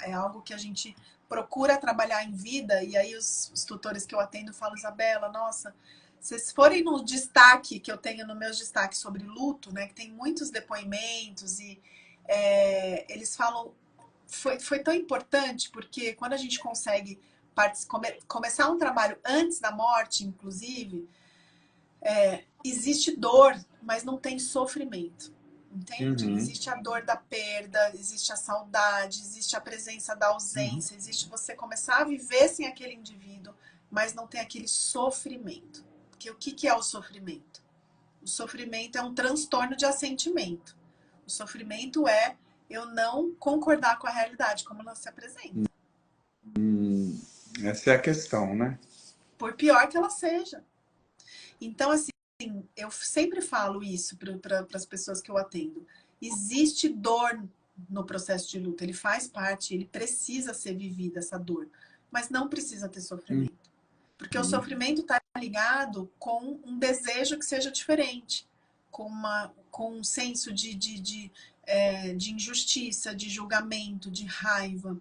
é algo que a gente procura trabalhar em vida, e aí os tutores que eu atendo falam: Isabela, nossa, Se vocês forem no destaque que eu tenho no meus destaques sobre luto, né, que tem muitos depoimentos e eles falam, foi tão importante porque quando a gente consegue começar um trabalho antes da morte, inclusive, existe dor, mas não tem sofrimento. Entende? Existe a dor da perda, existe a saudade, existe a presença da ausência, existe você começar a viver sem aquele indivíduo, mas não tem aquele sofrimento. Porque o que é o sofrimento? O sofrimento é um transtorno de assentimento. O sofrimento é eu não concordar com a realidade como ela se apresenta. Essa é a questão, né? Por pior que ela seja. Então, assim, eu sempre falo isso para as pessoas que eu atendo. Existe dor no processo de luto, ele faz parte, ele precisa ser vivido, essa dor, mas não precisa ter sofrimento. Porque o sofrimento está ligado com um desejo que seja diferente, com um senso de injustiça, de julgamento, de raiva,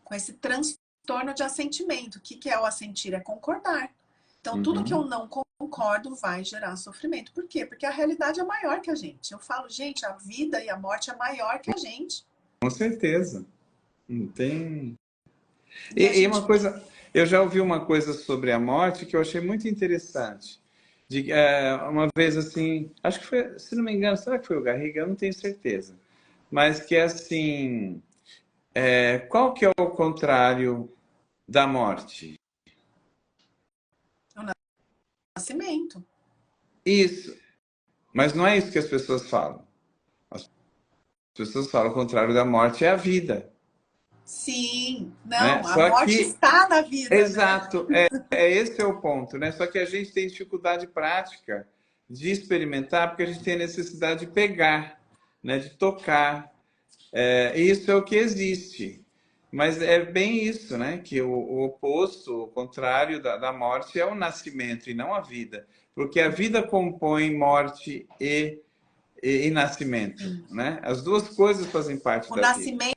com esse transtorno de assentimento. O que é o assentir? É concordar. Então, tudo que eu não concordo vai gerar sofrimento. Por quê? Porque a realidade é maior que a gente. Eu falo, gente, a vida e a morte é maior que a gente. Com certeza. Não tem... E uma coisa, eu já ouvi uma coisa sobre a morte que eu achei muito interessante. Uma vez assim, acho que foi, se não me engano, será que foi o Garriga? Eu não tenho certeza. Mas que assim, qual que é o contrário da morte? O nascimento. Isso. Mas não é isso que as pessoas falam. As pessoas falam o contrário da morte é a vida. Sim, Né? não, a Só morte que, está na vida, exato, né? esse é o ponto, né? Só que a gente tem dificuldade prática de experimentar porque a gente tem necessidade de pegar, né? De tocar. Isso é o que existe. Mas é bem isso, né? Que o oposto, o contrário da morte é o nascimento e não a vida. Porque a vida compõe morte e nascimento, né? As duas coisas fazem parte O da vida. nascimento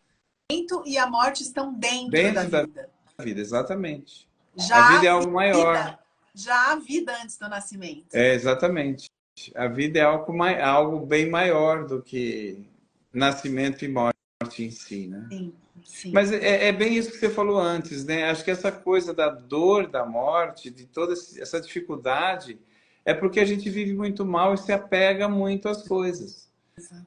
e a morte estão dentro da Dentro da vida. vida, exatamente. A Já vida é há algo maior. vida, já há vida antes do nascimento. Exatamente. A vida é algo bem maior do que nascimento e morte em si, né? Sim, sim. Mas é bem isso que você falou antes, né? Acho que essa coisa da dor da morte, de toda essa dificuldade, é porque a gente vive muito mal e se apega muito às coisas.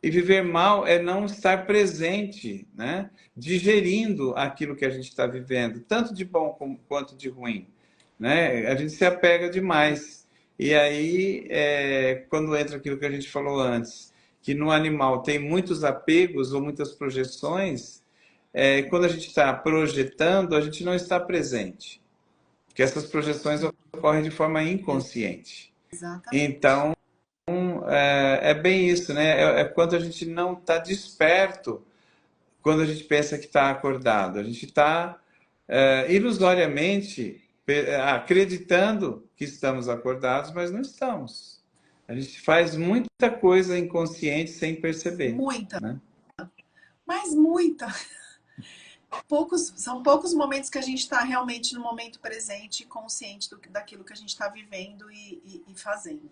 E viver mal é não estar presente, né? Digerindo aquilo que a gente está vivendo, tanto de bom quanto de ruim, né? A gente se apega demais. E aí, quando entra aquilo que a gente falou antes, que no animal tem muitos apegos ou muitas projeções, quando a gente está projetando, a gente não está presente. Porque essas projeções ocorrem de forma inconsciente. Exatamente. Então, é bem isso, né? É quando a gente não está desperto, quando a gente pensa que está acordado. A gente está ilusoriamente acreditando que estamos acordados, mas não estamos. A gente faz muita coisa inconsciente sem perceber. Muita. Né? Mas muita. São poucos momentos que a gente está realmente no momento presente e consciente daquilo que a gente está vivendo e fazendo.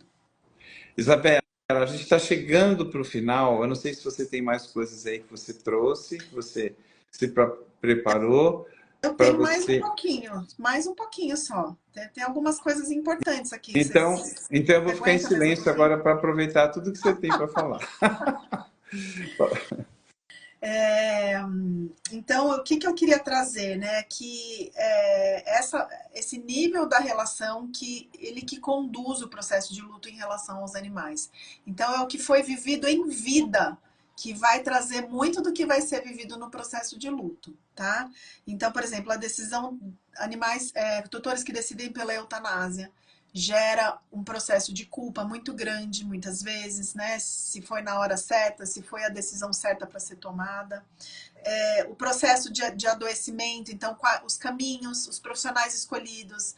Isabela, a gente está chegando para o final. Eu não sei se você tem mais coisas aí que você trouxe, que você se preparou. Eu tenho mais um pouquinho só. Tem algumas coisas importantes aqui. Então eu vou ficar em silêncio agora para aproveitar tudo que você tem para falar. Então, o que eu queria trazer, né? Que esse nível da relação ele que conduz o processo de luto em relação aos animais. Então, é o que foi vivido em vida que vai trazer muito do que vai ser vivido no processo de luto, tá? Então, por exemplo, a decisão tutores que decidem pela eutanásia gera um processo de culpa muito grande, muitas vezes, né? Se foi na hora certa, se foi a decisão certa para ser tomada. O processo de adoecimento, então, os caminhos, os profissionais escolhidos,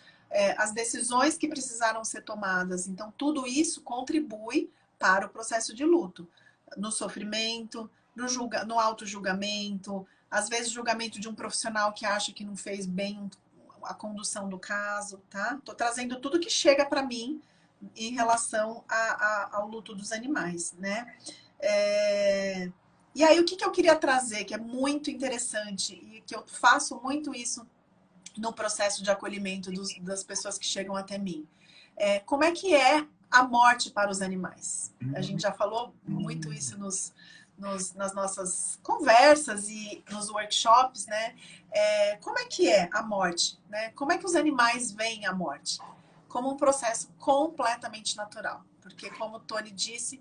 as decisões que precisaram ser tomadas. Então, tudo isso contribui para o processo de luto. No sofrimento, no auto-julgamento, às vezes julgamento de um profissional que acha que não fez bem a condução do caso, tá? Tô trazendo tudo que chega para mim em relação ao luto dos animais, né? E aí, o que eu queria trazer, que é muito interessante, e que eu faço muito isso no processo de acolhimento das pessoas que chegam até mim. Como é que é a morte para os animais? A gente já falou muito isso nas nossas conversas e nos workshops, né? Como é que é a morte? Né? Como é que os animais veem a morte? Como um processo completamente natural. Porque, como o Tony disse,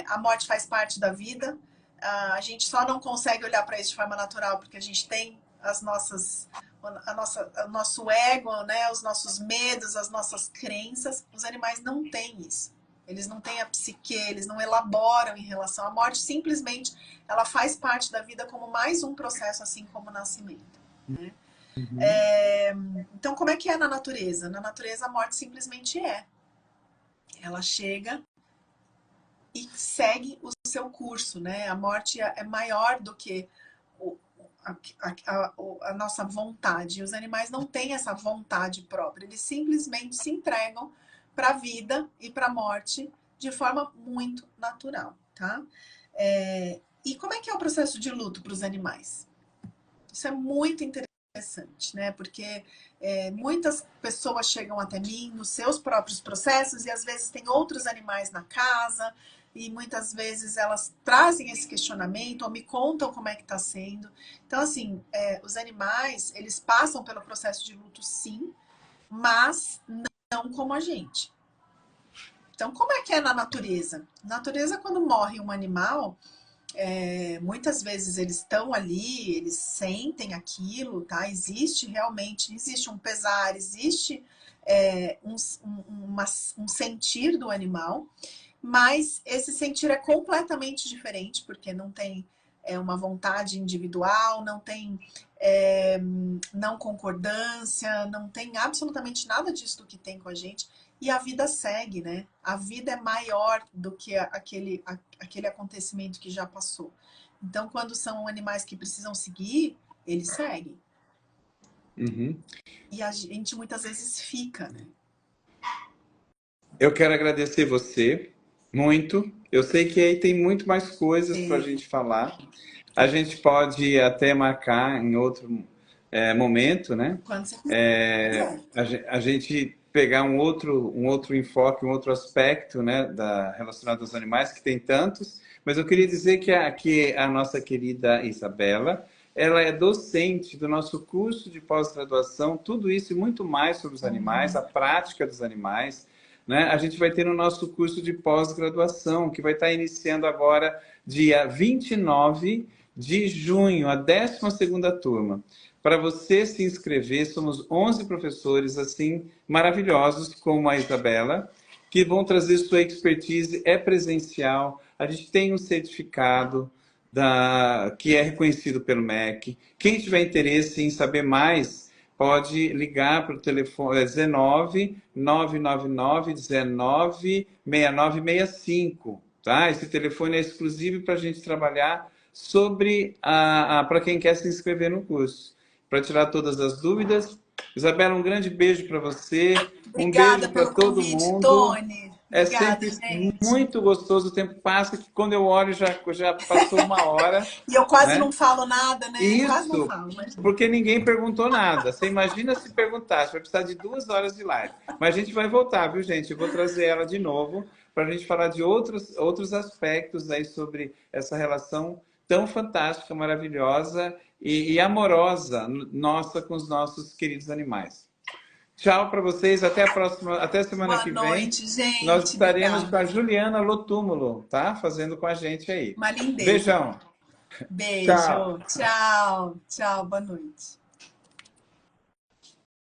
a morte faz parte da vida. A gente só não consegue olhar para isso de forma natural porque a gente tem o nosso ego, né? Os nossos medos, as nossas crenças. Os animais não têm isso. Eles não têm a psique, eles não elaboram em relação à morte. Simplesmente, ela faz parte da vida como mais um processo, assim como o nascimento. Né? Então, como é que é na natureza? Na natureza, a morte simplesmente é. Ela chega e segue o seu curso, né? A morte é maior do que a nossa vontade. Os animais não têm essa vontade própria. Eles simplesmente se entregam para a vida e para a morte de forma muito natural, tá? E como é que é o processo de luto para os animais? Isso é muito interessante, né? Porque muitas pessoas chegam até mim nos seus próprios processos e às vezes tem outros animais na casa e muitas vezes elas trazem esse questionamento ou me contam como é que está sendo. Então, assim, os animais, eles passam pelo processo de luto, sim, mas não como a gente. Então, como é que é na natureza? Na natureza, quando morre um animal, muitas vezes eles estão ali, eles sentem aquilo, tá? Existe um pesar, existe um sentir do animal, mas esse sentir é completamente diferente, porque não tem uma vontade individual, não tem não concordância, não tem absolutamente nada disso do que tem com a gente. E a vida segue, né? A vida é maior do que aquele acontecimento que já passou. Então, quando são animais que precisam seguir, eles seguem. E a gente muitas vezes fica, né? Eu quero agradecer você muito. Eu sei que aí tem muito mais coisas para a gente falar. A gente pode até marcar em outro momento, né? Quando você quiser. A gente pegar um outro enfoque, um outro aspecto, né, relacionado aos animais, que tem tantos. Mas eu queria dizer que a nossa querida Isabela, ela é docente do nosso curso de pós-graduação, tudo isso e muito mais sobre os animais, a prática dos animais, né? A gente vai ter no nosso curso de pós-graduação, que vai estar iniciando agora, dia 29 de junho, a 12ª turma. Para você se inscrever, somos 11 professores assim maravilhosos, como a Isabela, que vão trazer sua expertise, é presencial, a gente tem um certificado que é reconhecido pelo MEC. Quem tiver interesse em saber mais, pode ligar para o telefone 19 999 19 6965, tá? Esse telefone é exclusivo para a gente trabalhar para quem quer se inscrever no curso, para tirar todas as dúvidas. Isabela, um grande beijo para você. Um beijo para todo mundo. Tony. É Obrigada, sempre gente. muito gostoso, o tempo passa, que quando eu olho já passou uma hora. E eu quase né? não falo nada, né? Isso, quase não falo, mas... porque ninguém perguntou nada. Você imagina se perguntasse, vai precisar de 2 horas de live. Mas a gente vai voltar, viu, gente? Eu vou trazer ela de novo para a gente falar de outros aspectos aí sobre essa relação tão fantástica, maravilhosa e amorosa nossa com os nossos queridos animais. Tchau para vocês, até a próxima, até semana que vem. Boa noite, gente. Nós estaremos Obrigada. com a Juliana Lotúmulo, tá? Fazendo com a gente aí. Uma lindeza. Beijão. Beijo. Tchau. Tchau. Tchau. Boa noite.